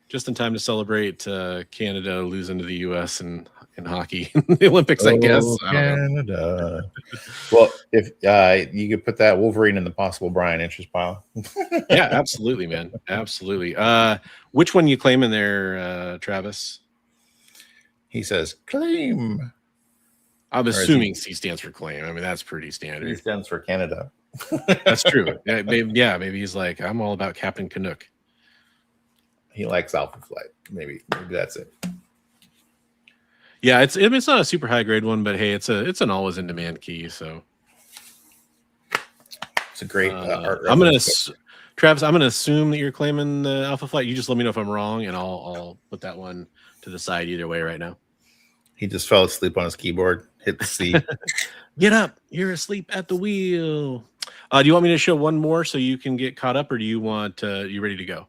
Speaker 2: just in time to celebrate Canada losing to the U.S. in hockey in the Olympics, I guess. I don't know.
Speaker 3: Canada. Well, if you could put that Wolverine in the possible Brian interest pile.
Speaker 2: Yeah, absolutely, man. Absolutely. Which one you claiming there, Travis?
Speaker 3: He says claim.
Speaker 2: I'm assuming C stands for claim. I mean, that's pretty standard.
Speaker 3: He stands for Canada.
Speaker 2: That's true. Maybe he's like, I'm all about Captain Canuck.
Speaker 3: He likes Alpha Flight. Maybe that's it.
Speaker 2: Yeah, it's not a super high grade one, but hey, it's an always in demand key. So
Speaker 3: it's a great.
Speaker 2: Travis, I'm gonna assume that you're claiming the Alpha Flight. You just let me know if I'm wrong, and I'll put that one to the side either way right now.
Speaker 3: He just fell asleep on his keyboard. Hit the C.
Speaker 2: Get up! You're asleep at the wheel. Do you want me to show one more so you can get caught up, or do you want you ready to go?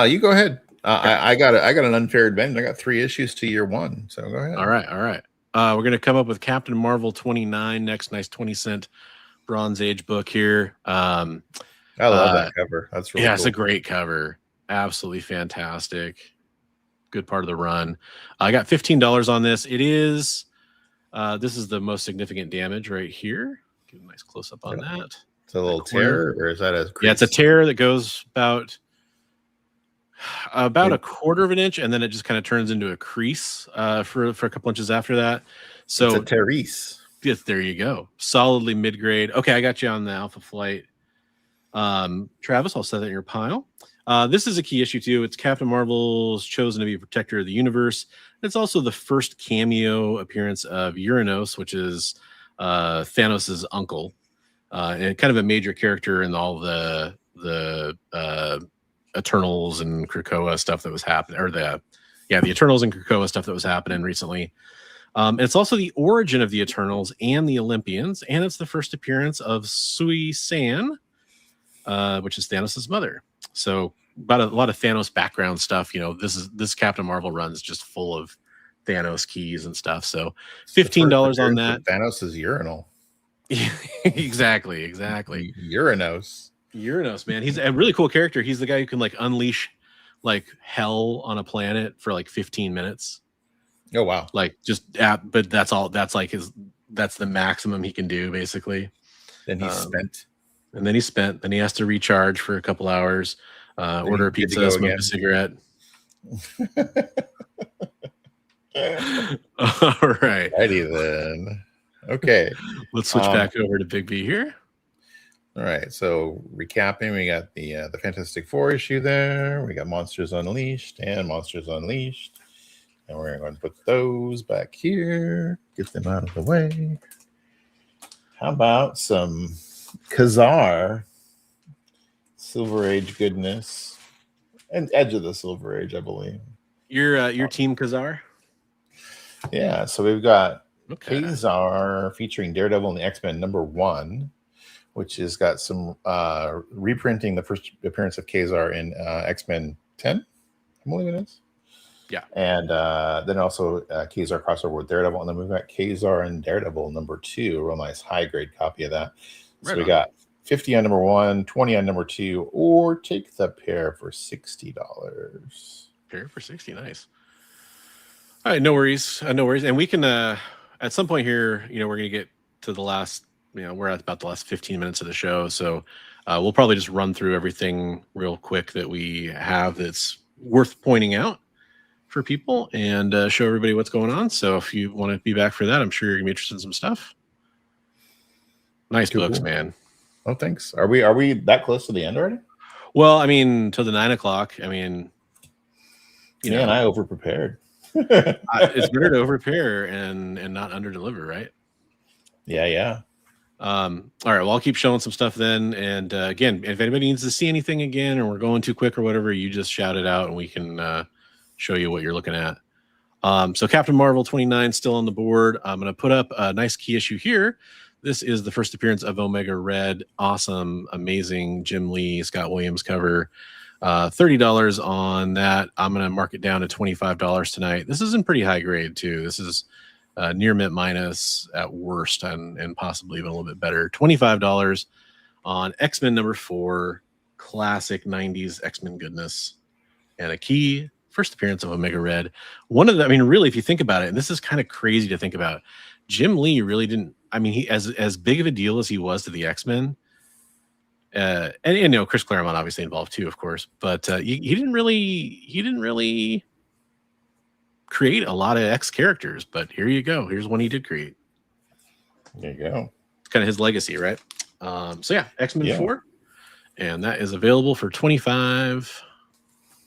Speaker 3: You go ahead. I got an unfair advantage. I got 3 issues to year 1, so go ahead.
Speaker 2: All right. We're gonna come up with Captain Marvel 29 next. Nice 20-cent Bronze Age book here.
Speaker 3: I love that cover. That's really cool.
Speaker 2: It's a great cover. Absolutely fantastic. Good part of the run. I got $15 on this. It is. This is the most significant damage right here. Give a nice close up on that.
Speaker 3: It's a little tear, or is that a crease?
Speaker 2: Yeah, it's a tear that goes about a quarter of an inch, and then it just kind of turns into a crease for a couple inches after that. So
Speaker 3: it's a terrace.
Speaker 2: Yes, there you go. Solidly mid-grade. Okay, I got you on the Alpha Flight. Travis, I'll set that in your pile. This is a key issue too. It's Captain Marvel's chosen to be a protector of the universe. It's also the first cameo appearance of Uranos, which is Thanos' uncle, and kind of a major character in all the Eternals and Krakoa stuff that was happening, or the Eternals and Krakoa stuff that was happening recently. It's also the origin of the Eternals and the Olympians, and it's the first appearance of Sui San, which is Thanos' mother. So about a lot of Thanos background stuff. This Captain Marvel run's just full of Thanos keys and stuff. So $15 on that.
Speaker 3: Thanos is urinal.
Speaker 2: Exactly. Uranos, man. He's a really cool character. He's the guy who can like unleash like hell on a planet for like 15 minutes.
Speaker 3: Oh wow.
Speaker 2: Like but that's all. That's like that's the maximum he can do basically.
Speaker 3: Then he's spent.
Speaker 2: And then he's spent. Then he has to recharge for a couple hours, order a pizza, smoke a cigarette. All right.
Speaker 3: Righty then. Okay.
Speaker 2: Let's switch back over to Big B here.
Speaker 3: All right. So recapping, we got the Fantastic Four issue there. We got Monsters Unleashed and Monsters Unleashed. And we're going to put those back here. Get them out of the way. How about some Khazar Silver Age goodness and Edge of the Silver Age, I believe.
Speaker 2: Your team Khazar?
Speaker 3: Yeah, so we've got Khazar featuring Daredevil and the X-Men #1, which has got some reprinting the first appearance of Khazar in X-Men 10, I believe it is.
Speaker 2: Yeah.
Speaker 3: And then also Khazar crossover with Daredevil, and then we've got Khazar and Daredevil #2, a real nice high grade copy of that. So we got 50 on #1, 20 on #2, or take the pair for $60.
Speaker 2: Pair for 60, nice. All right, no worries. And we can at some point here, we're gonna get to the last, we're at about the last 15 minutes of the show. So we'll probably just run through everything real quick that we have that's worth pointing out for people and show everybody what's going on. So if you want to be back for that, I'm sure you're gonna be interested in some stuff. Nice books, man.
Speaker 3: Oh, thanks. Are we that close to the end already?
Speaker 2: Well, I mean, till the 9 o'clock. I mean,
Speaker 3: and I over prepared.
Speaker 2: It's better to over prepare and not under deliver, right?
Speaker 3: Yeah.
Speaker 2: All right. Well, I'll keep showing some stuff then. And again, if anybody needs to see anything again, or we're going too quick or whatever, you just shout it out and we can show you what you're looking at. So Captain Marvel 29 still on the board. I'm going to put up a nice key issue here. This is the first appearance of Omega Red. Awesome, amazing Jim Lee, Scott Williams cover. $30 on that. I'm going to mark it down to $25 tonight. This is in pretty high grade too. This is near mint minus at worst, and possibly even a little bit better. $25 on X-Men #4. classic 90s X-Men goodness, and a key first appearance of Omega Red. One of the, I mean, really, if you think about it, and this is kind of crazy to think about, Jim Lee really didn't, I mean, he as big of a deal as he was to the X-Men, and you know, Chris Claremont obviously involved too, of course, but he didn't really create a lot of X characters, but here you go. Here's one he did create.
Speaker 3: There you go.
Speaker 2: It's kind of his legacy, right? So yeah, X-Men 4, and that is available for $25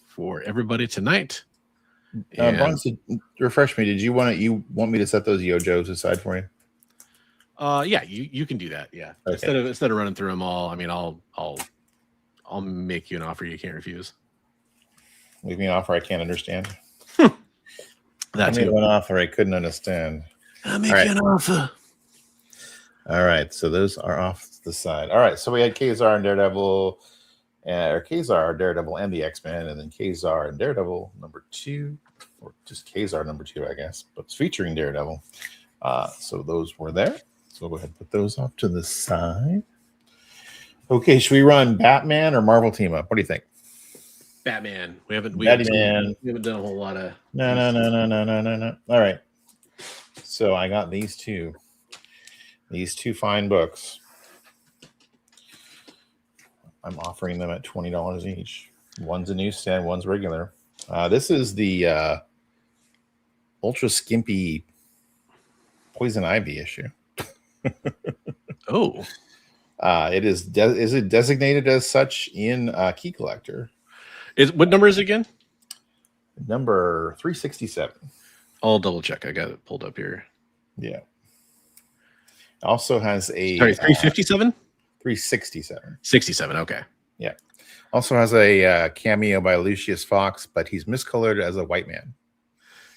Speaker 2: for everybody tonight.
Speaker 3: Bronze, refresh me. Did you want me to set those Yojos aside for you?
Speaker 2: Yeah, you can do that. Yeah,
Speaker 3: okay.
Speaker 2: instead of running through them all, I mean, I'll make you an offer you can't refuse.
Speaker 3: Make me an offer I can't understand.
Speaker 2: That's
Speaker 3: an offer I couldn't understand.
Speaker 2: I'll make you an offer.
Speaker 3: All right, so those are off to the side. All right, so we had Kazar and Daredevil, or Kazar, Daredevil, and the X-Men, and then Kazar and Daredevil number 2, or just Kazar number 2, I guess, but it's featuring Daredevil. So those were there. So we'll go ahead and put those off to the side. Okay, should we run Batman or Marvel team up? What do you think?
Speaker 2: Batman. We haven't done a whole lot of.
Speaker 3: No. All right. So I got these two fine books. I'm offering them at $20 each. One's a newsstand, one's regular. This is the ultra skimpy Poison Ivy issue.
Speaker 2: Oh.
Speaker 3: It is. Is it designated as such in Key Collector?
Speaker 2: What number is it again?
Speaker 3: Number 367.
Speaker 2: I'll double check. I got it pulled up here.
Speaker 3: Yeah. Also has a
Speaker 2: 357?
Speaker 3: 367.
Speaker 2: 67. Okay.
Speaker 3: Yeah. Also has a cameo by Lucius Fox, but he's miscolored as a white man.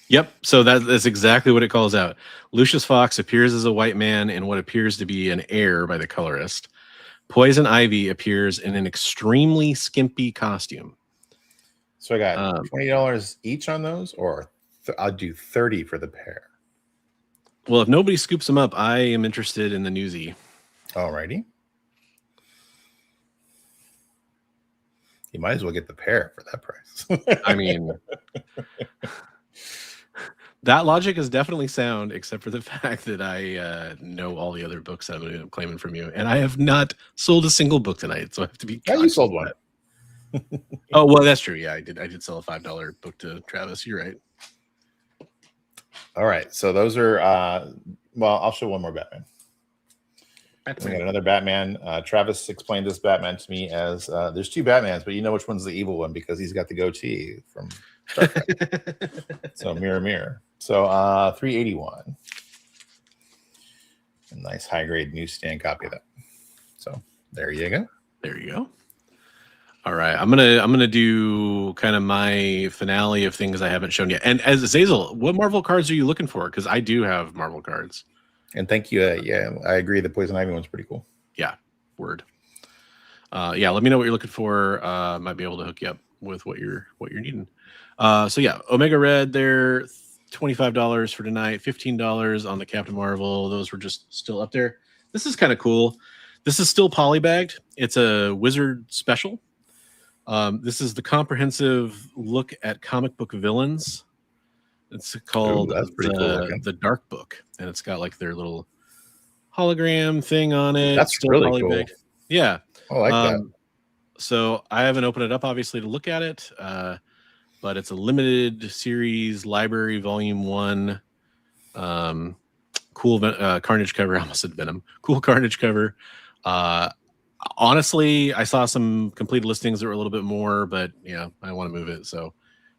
Speaker 2: Yep. So that's exactly what it calls out. Lucius Fox appears as a white man in what appears to be an error by the colorist. Poison Ivy appears in an extremely skimpy costume.
Speaker 3: So I got $20 each on those, or I'll do $30 for the pair.
Speaker 2: Well, if nobody scoops them up, I am interested in the newsie.
Speaker 3: Alrighty. You might as well get the pair for that price.
Speaker 2: I mean, that logic is definitely sound, except for the fact that I know all the other books I'm claiming from you, and I have not sold a single book tonight, so I have to be.
Speaker 3: Yeah, you sold one.
Speaker 2: Oh well, that's true. Yeah, I did sell a $5 book to Travis. You're right.
Speaker 3: All right, so those are. Well, I'll show one more Batman. We got another Batman. Travis explained this Batman to me as there's two Batmans, but you know which one's the evil one because he's got the goatee from Star Trek. So mirror, mirror. So 381. A nice high grade newsstand copy of that. So there you go.
Speaker 2: There you go. All right, I'm gonna do kind of my finale of things I haven't shown yet. And as Zazel, what Marvel cards are you looking for? Because I do have Marvel cards. And
Speaker 3: thank you. Yeah, I agree. The Poison Ivy one's pretty cool.
Speaker 2: Yeah, word. Yeah, let me know what you're looking for. Might be able to hook you up with what you're needing. So yeah, Omega Red there, $25 for tonight, $15 on the Captain Marvel. Those were just still up there. This is kind of cool. This is still polybagged. It's a Wizard special. This is the comprehensive look at comic book villains. It's called the Dark Book, and it's got like their little hologram thing on it.
Speaker 3: That's still really cool.
Speaker 2: Yeah,
Speaker 3: I like that.
Speaker 2: So I haven't opened it up, obviously, to look at it, but it's a limited series library, volume 1. Cool Carnage cover. I almost said Venom. Cool Carnage cover. Honestly, I saw some complete listings that were a little bit more, but yeah, I want to move it. So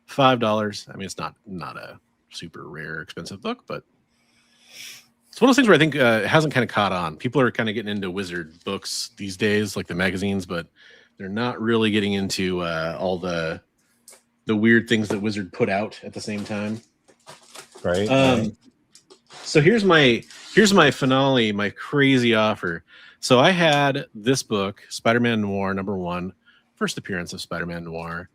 Speaker 2: $5. I mean, it's not a super rare, expensive book, but it's one of those things where I think it hasn't kind of caught on. People are kind of getting into Wizard books these days, like the magazines, but they're not really getting into all the weird things that Wizard put out at the same time.
Speaker 3: Right.
Speaker 2: So here's my finale, my crazy offer. So I had this book, Spider-Man Noir #1, first appearance of Spider-Man Noir.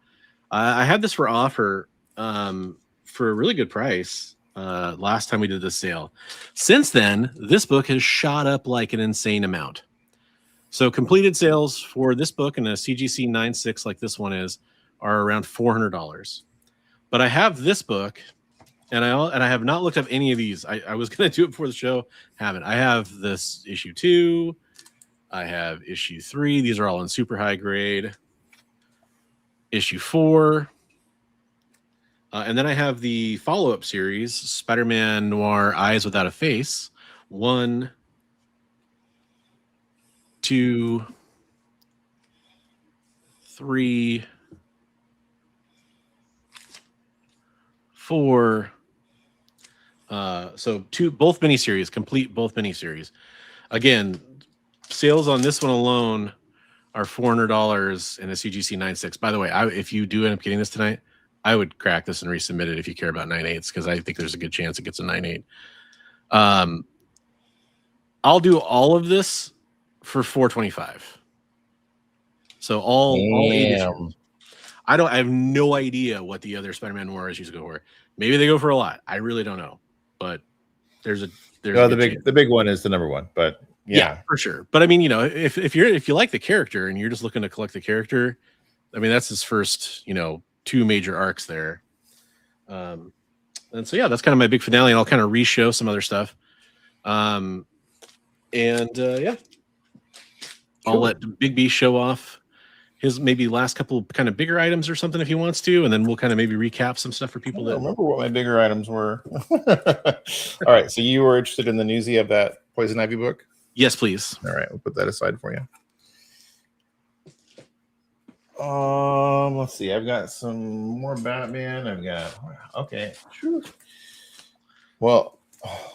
Speaker 2: I had this for offer for a really good price last time we did this sale. Since then, this book has shot up like an insane amount. So completed sales for this book and a CGC 9.6 like this one is are around $400. But I have this book, and I have not looked up any of these. I was going to do it before the show, haven't. I have this issue 2. I have issue 3. These are all in super high grade. Issue 4. And then I have the follow-up series, Spider-Man Noir Eyes Without a Face. 1, 2, 3, 4. So both miniseries, complete both miniseries. Again, sales on this one alone are $400 in a CGC 9.6. By the way, if you do end up getting this tonight, I would crack this and resubmit it if you care about 9.8s, because I think there's a good chance it gets a 9.8. I'll do all of this for $425. So all 8 issues. I have no idea what the other Spider-Man Noir issues go for. Maybe they go for a lot. I really don't know. But the
Speaker 3: big one is the number one. But yeah,
Speaker 2: for sure. But I mean, if you like the character and you're just looking to collect the character, I mean, that's his first, 2 major arcs there. And so yeah, that's kind of my big finale, and I'll kind of re-show some other stuff. Yeah, I'll let Big B show off his maybe last couple kind of bigger items or something if he wants to, and then we'll kind of maybe recap some stuff for people.
Speaker 3: I don't remember what my bigger items were. All right, so you were interested in the newsie of that Poison Ivy book?
Speaker 2: Yes, please.
Speaker 3: All right, we'll put that aside for you. Let's see. I've got some more Batman. Okay. Well,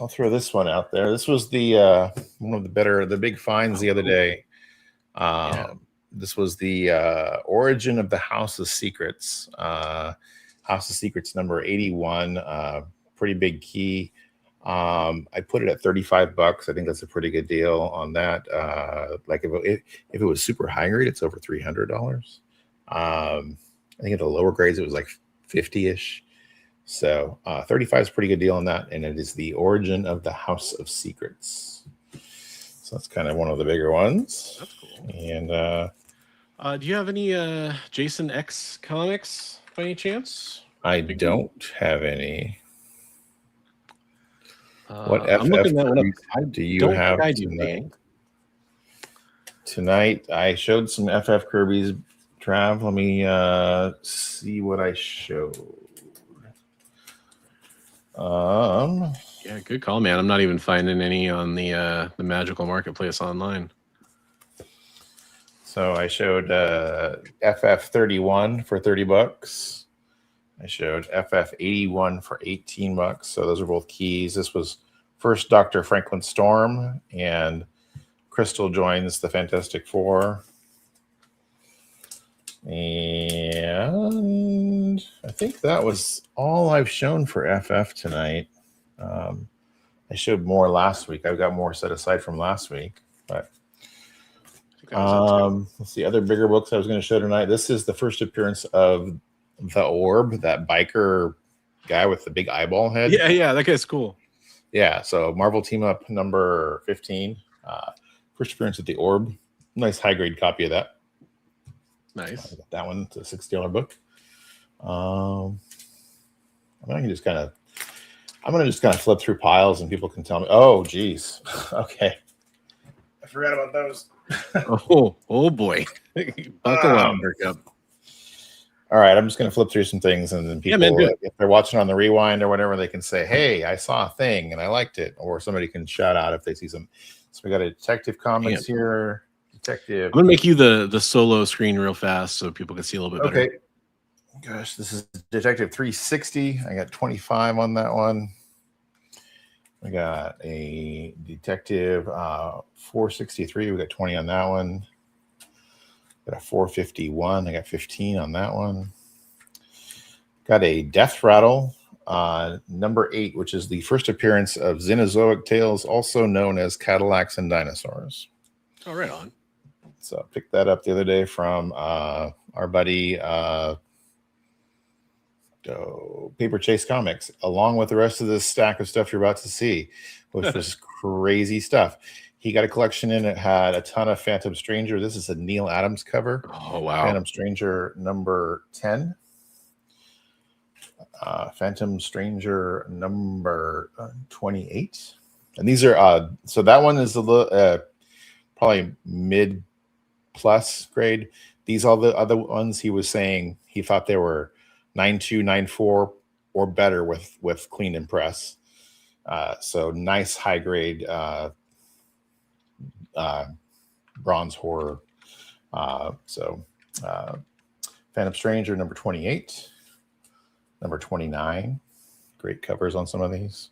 Speaker 3: I'll throw this one out there. This was the one of the big finds the other day. This was the Origin of the House of Secrets. House of Secrets number 81. Pretty big key. I put it at $35. I think that's a pretty good deal on that. Like if it was super high grade, it's over $300. I think at the lower grades it was like 50-ish. So 35 is a pretty good deal on that, and it is the Origin of the House of Secrets. So that's kind of one of the bigger ones.
Speaker 2: That's cool.
Speaker 3: And
Speaker 2: do you have any Jason X comics by any chance?
Speaker 3: I don't have any. What
Speaker 2: I'm looking that one up.
Speaker 3: do you have tonight? Tonight I showed some FF Kirby's Trav. Let me see what I showed.
Speaker 2: Yeah, good call, man. I'm not even finding any on the Magical Marketplace online.
Speaker 3: So I showed FF 31 for $30. I showed FF 81 for $18. So those are both keys. This was first Dr. Franklin Storm, and Crystal joins the Fantastic Four. And I think that was all I've shown for FF tonight. I showed more last week. I've got more set aside from last week. But let's see, other bigger books I was going to show tonight. This is the first appearance of the Orb, that biker guy with the big eyeball head.
Speaker 2: Yeah, that guy's cool.
Speaker 3: Yeah, so Marvel Team Up number 15. First appearance of the Orb. Nice high-grade copy of that.
Speaker 2: Nice.
Speaker 3: That one, it's a $60 book. I'm going to just kind of flip through piles and people can tell me, oh, geez. Okay. I forgot about those.
Speaker 2: oh boy. Buckle up, Berkup.
Speaker 3: All right, I'm just going to flip through some things, and then people, if they're watching on the rewind or whatever, they can say, hey, I saw a thing and I liked it. Or somebody can shout out if they see some. So we got a Detective Comics here. Detective.
Speaker 2: I'm going to make you the solo screen real fast so people can see a little bit better. Okay.
Speaker 3: Gosh, this is Detective 360. I got 25 on that one. We got a Detective 463. We got 20 on that one. Got a 451. I got 15 on that one. Got a Death Rattle number 8, which is the first appearance of Xenozoic Tales, also known as Cadillacs and Dinosaurs.
Speaker 2: Oh, right on.
Speaker 3: So I picked that up the other day from our buddy Paper Chase Comics, along with the rest of this stack of stuff you're about to see, which was crazy stuff. He got a collection in. It had a ton of Phantom Stranger. This is a Neil Adams cover.
Speaker 2: Oh, wow.
Speaker 3: Phantom Stranger number 10. Phantom Stranger number 28. And these are, so that one is a little, probably mid plus grade. These are the other ones he was saying he thought they were 9.2, 9.4 or better with clean and press. So nice high grade bronze horror. Phantom Stranger number 28, number 29. Great covers on some of these.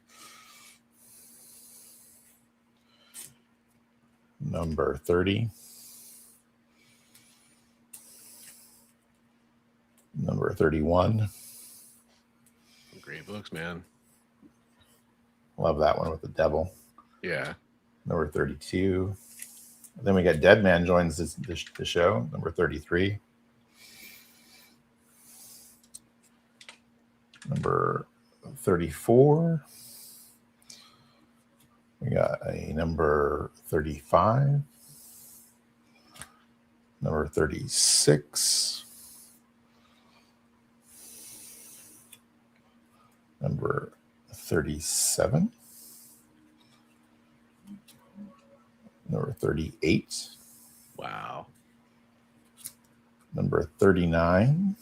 Speaker 3: Number 30. Number 31.
Speaker 2: Great books, man.
Speaker 3: Love that one with the devil.
Speaker 2: Yeah.
Speaker 3: Number 32. Then we got Dead Man joins the show. Number 33. Number 34. We got a number 35. Number 36. Number 37. Number 38.
Speaker 2: Wow.
Speaker 3: Number 39.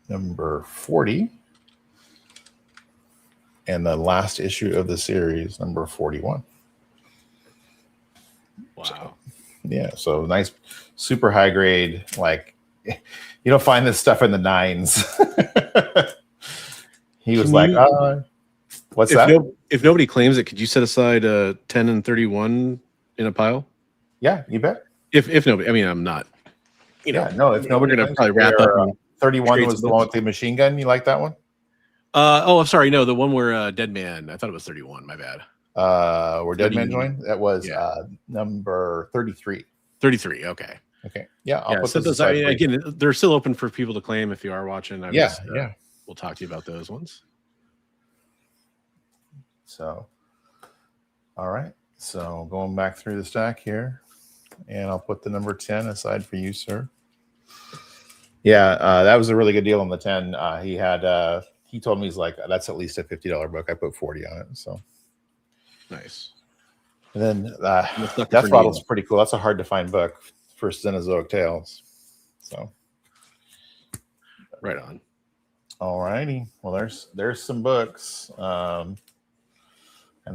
Speaker 3: Number 40. And the last issue of the series, number 41.
Speaker 2: Wow.
Speaker 3: So, yeah, so nice, super high grade. Like, you don't find this stuff in the 9s. He was like, what's that?
Speaker 2: If nobody claims it, could you set aside 10 and 31 in a pile?
Speaker 3: Yeah, you bet.
Speaker 2: If nobody, I mean, I'm not,
Speaker 3: yeah, no, if nobody,
Speaker 2: we're going to probably wrap up.
Speaker 3: 31 was the one with the machine gun. You like that one?
Speaker 2: I'm sorry. No, the one where Dead Man, I thought it was 31. My bad.
Speaker 3: Where Dead Man joined? That was number 33.
Speaker 2: 33. Okay.
Speaker 3: Yeah. I'll put
Speaker 2: so
Speaker 3: those
Speaker 2: those, I mean, again, they're still open for people to claim if you are watching. We'll talk to you about those ones.
Speaker 3: So, all right. So going back through the stack here, and I'll put the number 10 aside for you, sir. Yeah, that was a really good deal on the 10. He told me, he's like, that's at least a $50 book. I put 40 on it. So
Speaker 2: nice.
Speaker 3: And then Death Bottle's pretty cool. That's a hard to find book for Cenozoic Tales. So
Speaker 2: right on.
Speaker 3: All righty. Well, there's some books. And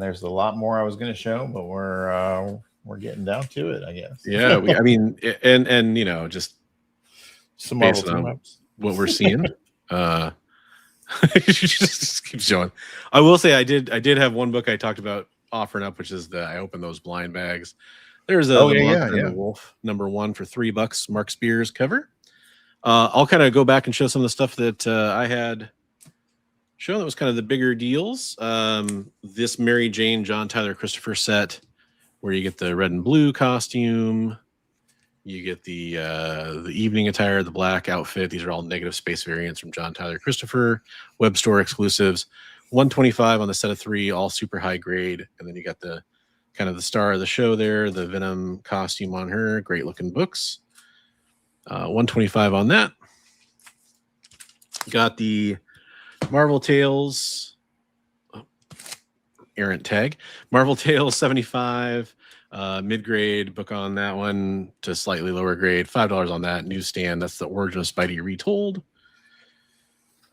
Speaker 3: there's a lot more I was going to show, but we're getting down to it, I guess.
Speaker 2: Yeah, I mean, and you know, just
Speaker 3: some
Speaker 2: based on what we're seeing. Just keeps showing. I will say I did have one book I talked about offering up, which is I opened those blind bags. There's a The Wolf number 1 for $3. Mark Spears cover. I'll kind of go back and show some of the stuff that I had shown that was kind of the bigger deals. This Mary Jane John Tyler Christopher set, where you get the red and blue costume, you get the evening attire, the black outfit. These are all negative space variants from John Tyler Christopher, web store exclusives. $125 on the set of 3, all super high grade. And then you got the kind of the star of the show there, the Venom costume on her. Great looking books. $125 on that. Got the Marvel Tales errant tag. Marvel Tales 75. Mid-grade book on that one to slightly lower grade. $5 on that newsstand. That's the Origin of Spidey Retold.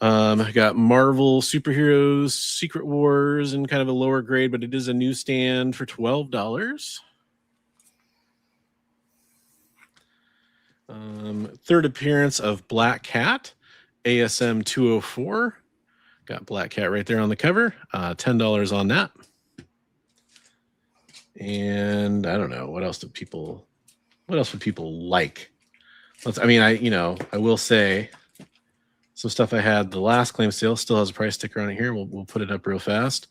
Speaker 2: I got Marvel Superheroes Secret Wars in kind of a lower grade, but it is a newsstand for $12. Third appearance of Black Cat, ASM 204. Got Black Cat right there on the cover. $10 on that. And I don't know what else would people like. I will say some stuff I had the last claim sale still has a price sticker on it here. We'll put it up real fast.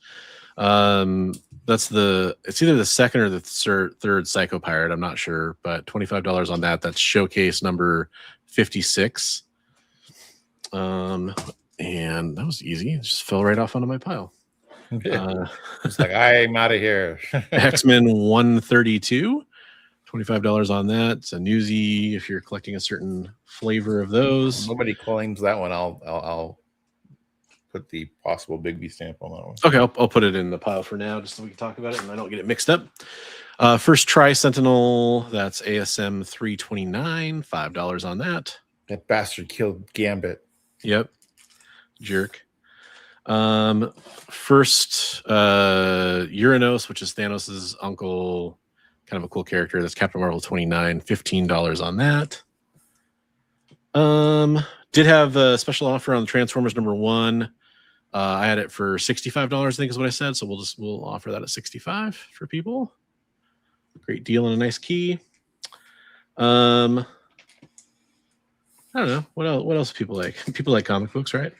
Speaker 2: It's either the second or the third Psycho Pirate. I'm not sure, but $25 on that. That's showcase number 56. And that was easy. It just fell right off onto my pile.
Speaker 3: It's like, I'm out of here.
Speaker 2: X-Men 132, $25 on that. It's a newsie if you're collecting a certain flavor of those.
Speaker 3: Nobody claims that one. I'll put the possible Bigby stamp on that one.
Speaker 2: Okay, I'll put it in the pile for now, just so we can talk about it and I don't get it mixed up. First Try Sentinel, that's ASM 329, $5 on that.
Speaker 3: That bastard killed Gambit.
Speaker 2: Yep, jerk. First Uranos, which is Thanos' uncle, kind of a cool character. That's Captain Marvel 29, $15 on that. Did have a special offer on the Transformers #1. I had it for $65, I think is what I said. So we'll offer that at $65 for people. Great deal and a nice key. I don't know what else people like. People like comic books, right?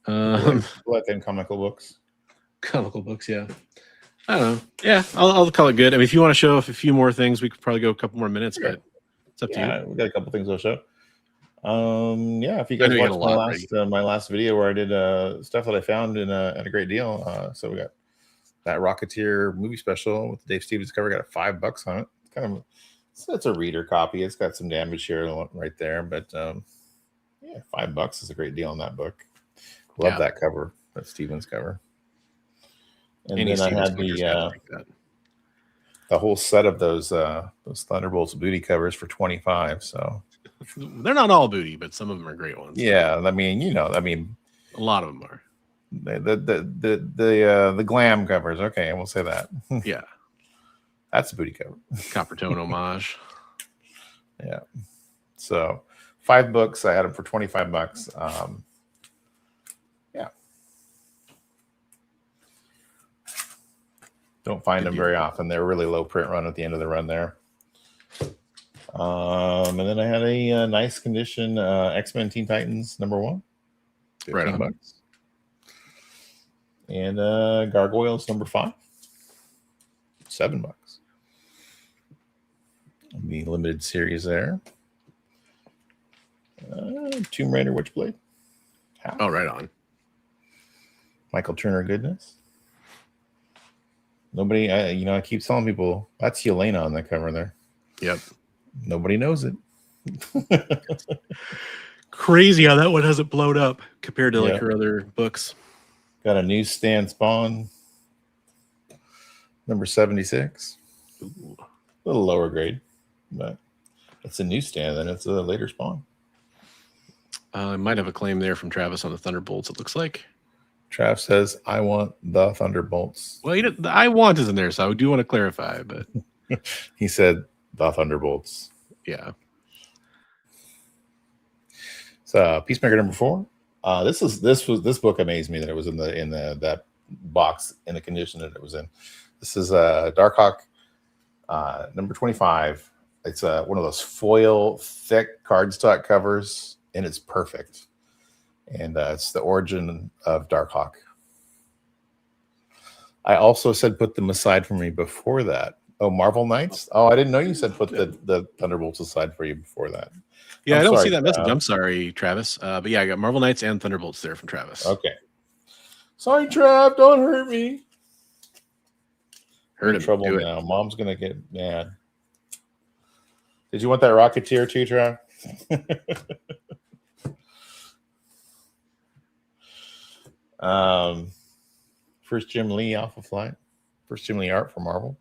Speaker 3: Like in comical books.
Speaker 2: Comical books, yeah. I don't know. Yeah, I'll call it good. I mean, if you want to show off a few more things, we could probably go a couple more minutes, but it's up to you.
Speaker 3: We got a couple things I'll show. Yeah, if you guys watched my last video where I did stuff that I found at a great deal. So we got that Rocketeer movie special with the Dave Stevens cover. Got $5 on it. It's kind of it's a reader copy. It's got some damage here right there, but yeah, $5 is a great deal on that book. Love that cover, that Stevens cover. And then I had the whole set of those Thunderbolts booty covers for $25. So
Speaker 2: they're not all booty, but some of them are great ones.
Speaker 3: Yeah, I mean,
Speaker 2: a lot of them are.
Speaker 3: The glam covers. Okay, we'll say that.
Speaker 2: Yeah,
Speaker 3: that's a booty cover.
Speaker 2: Copper tone homage.
Speaker 3: Yeah. So 5 books. I had them for $25. Yeah. Don't find them very often. They're really low print run at the end of the run there. And then I had a nice condition X-Men Teen Titans #1. $15. And Gargoyles #5. $7. The limited series there. Tomb Raider Witchblade.
Speaker 2: Oh, right on.
Speaker 3: Michael Turner goodness. Nobody, I keep telling people that's Yelena on the cover there.
Speaker 2: Yep.
Speaker 3: Nobody knows it.
Speaker 2: Crazy how that one hasn't blown up compared to like her other books.
Speaker 3: Got a newsstand Spawn #76. Ooh. A little lower grade, but it's a newsstand and it's a later Spawn.
Speaker 2: I might have a claim there from Travis on the Thunderbolts, it looks like.
Speaker 3: Trav says, I want the Thunderbolts.
Speaker 2: Well, the I want isn't there, so I do want to clarify, but
Speaker 3: he said the Thunderbolts.
Speaker 2: Yeah.
Speaker 3: So Peacemaker #4. This book amazed me that it was in that box in the condition that it was in. This is Darkhawk #25. It's one of those foil thick cardstock covers, and it's perfect. And it's the origin of Darkhawk. I also said put them aside for me before that. Oh, Marvel Knights? Oh, I didn't know you said put the Thunderbolts aside for you before that.
Speaker 2: Yeah, I don't see that message. I'm sorry, Travis. But yeah, I got Marvel Knights and Thunderbolts there from Travis.
Speaker 3: Okay. Sorry, Trav. Don't hurt me.
Speaker 2: Hurt him.
Speaker 3: Trouble now. Mom's going to get mad. Did you want that Rocketeer too, Trav? First Jim Lee Alpha Flight. First Jim Lee art for Marvel.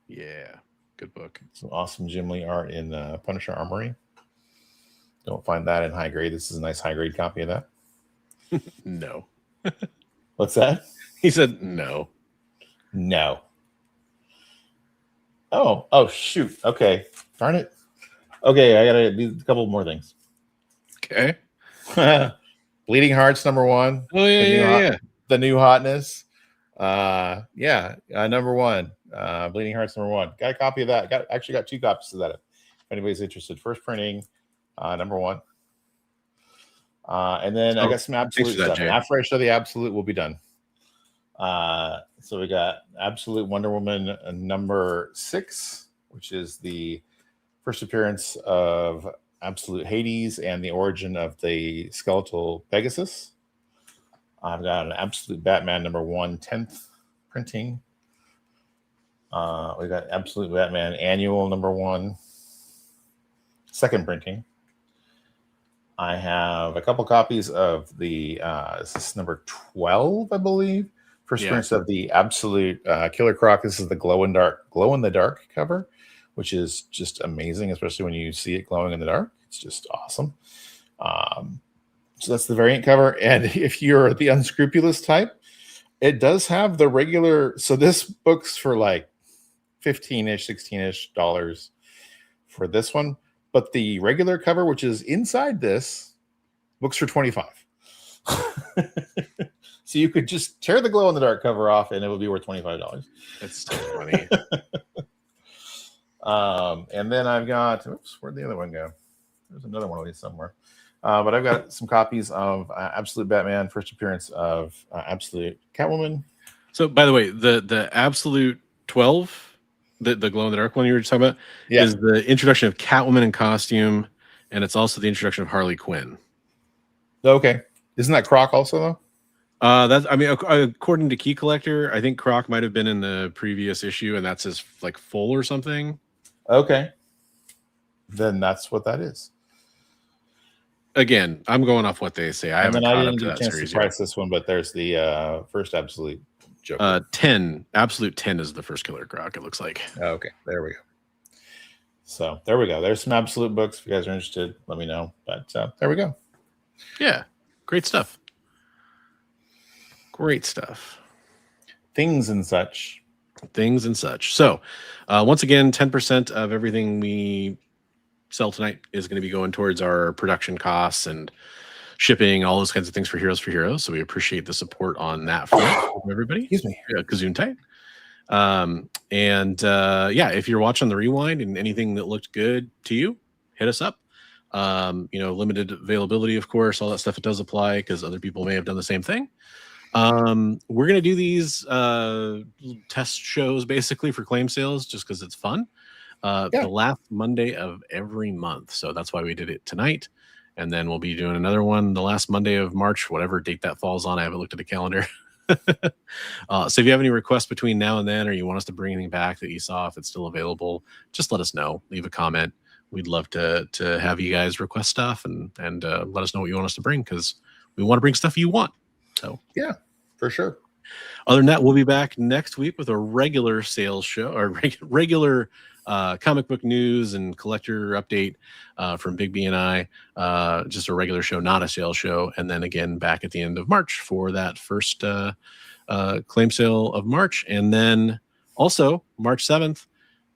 Speaker 2: Yeah, good book.
Speaker 3: Some awesome Jim Lee art in Punisher Armory. Don't find that in high grade. This is a nice high grade copy of that.
Speaker 2: No.
Speaker 3: What's that?
Speaker 2: He said no.
Speaker 3: No. Oh, shoot. Okay. Darn it. Okay, I gotta do a couple more things.
Speaker 2: Okay.
Speaker 3: Bleeding Hearts #1.
Speaker 2: Oh yeah.
Speaker 3: The new hotness. #1. Bleeding Hearts #1. Got a copy of that. Actually got 2 copies of that. If anybody's interested. First printing, #1. And then I got some Absolute stuff. After I show the Absolute, we'll be done. So we got Absolute Wonder Woman #6, which is the first appearance of Absolute Hades and the origin of the skeletal Pegasus. I've got an Absolute Batman #1 10th printing. We got Absolute Batman Annual #1 2nd printing. I have a couple copies of the this is number 12, I believe. First appearance of the Absolute Killer Croc. This is the glow in the dark cover, which is just amazing, especially when you see it glowing in the dark. It's just awesome. So that's the variant cover. And if you're the unscrupulous type, it does have the regular. So this book's for like $15-ish, $16-ish for this one. But the regular cover, which is inside this, book's for $25. So you could just tear the glow in the dark cover off and it would be worth $25.
Speaker 2: That's so funny.
Speaker 3: And then I've got, oops, where'd the other one go? There's another one of these somewhere. But I've got some copies of Absolute Batman, first appearance of Absolute Catwoman.
Speaker 2: So, by the way, the Absolute 12, the glow in the dark one you were just talking about, is the introduction of Catwoman in costume, and it's also the introduction of Harley Quinn.
Speaker 3: Okay, isn't that Croc also though?
Speaker 2: That's, I mean, according to Key Collector, I think Croc might have been in the previous issue, and that's his like full or something.
Speaker 3: Okay, then that's what that is.
Speaker 2: Again, I'm going off what they say. I didn't
Speaker 3: get a chance to price this one, but there's the first Absolute Joker.
Speaker 2: 10 Absolute 10 is the first Killer Croc. It looks like.
Speaker 3: Okay, there we go. So there we go. There's some Absolute books. If you guys are interested, let me know. But there we go.
Speaker 2: Yeah, great stuff. Great stuff.
Speaker 3: Things and such.
Speaker 2: So, once again, 10% of everything we sell tonight is going to be going towards our production costs and shipping, all those kinds of things for Heroes for Heroes. So we appreciate the support on that front from everybody.
Speaker 3: Excuse me.
Speaker 2: Gesundheit. If you're watching the rewind and anything that looked good to you, hit us up. Limited availability, of course, all that stuff, it does apply because other people may have done the same thing. We're going to do these test shows basically for claim sales just because it's fun. The last Monday of every month. So that's why we did it tonight. And then we'll be doing another one the last Monday of March, whatever date that falls on. I haven't looked at the calendar. So if you have any requests between now and then, or you want us to bring anything back that you saw, if it's still available, just let us know. Leave a comment. We'd love to have you guys request stuff and let us know what you want us to bring, because we want to bring stuff you want. So
Speaker 3: yeah, for sure.
Speaker 2: Other than that, we'll be back next week with a regular sales show, or regular comic book news and collector update from Big B and I. Just a regular show, not a sales show. And then again, back at the end of March for that first claim sale of March. And then also March 7th,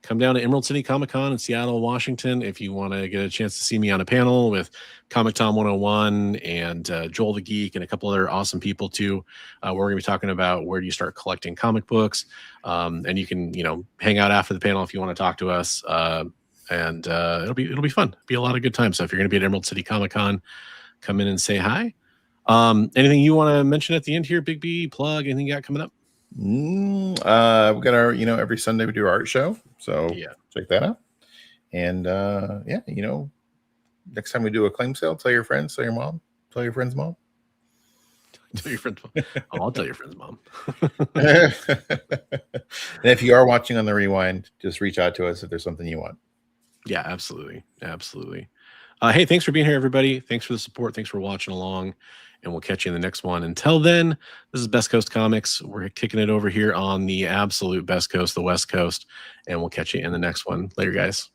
Speaker 2: come down to Emerald City Comic Con in Seattle, Washington. If you want to get a chance to see me on a panel with Comic Tom 101 and Joel the Geek and a couple other awesome people too. We're going to be talking about where do you start collecting comic books. And you can, hang out after the panel if you want to talk to us. And it'll be fun. It'll be a lot of good time. So if you're going to be at Emerald City Comic Con, come in and say hi. Anything you want to mention at the end here, Big B? Plug anything you got coming up?
Speaker 3: We got our, every Sunday we do our art show. So check that out. And next time we do a claim sale, tell your friends, tell your mom, tell your friend's mom.
Speaker 2: Tell your friend's mom. Oh, I'll tell your friend's mom.
Speaker 3: And if you are watching on the rewind, just reach out to us if there's something you want. Yeah,
Speaker 2: absolutely. Hey, thanks for being here, everybody. Thanks for the support. Thanks for watching along. And we'll catch you in the next one. Until then, this is Best Coast Comics. We're kicking it over here on the absolute Best Coast, the West Coast. And we'll catch you in the next one. Later, guys.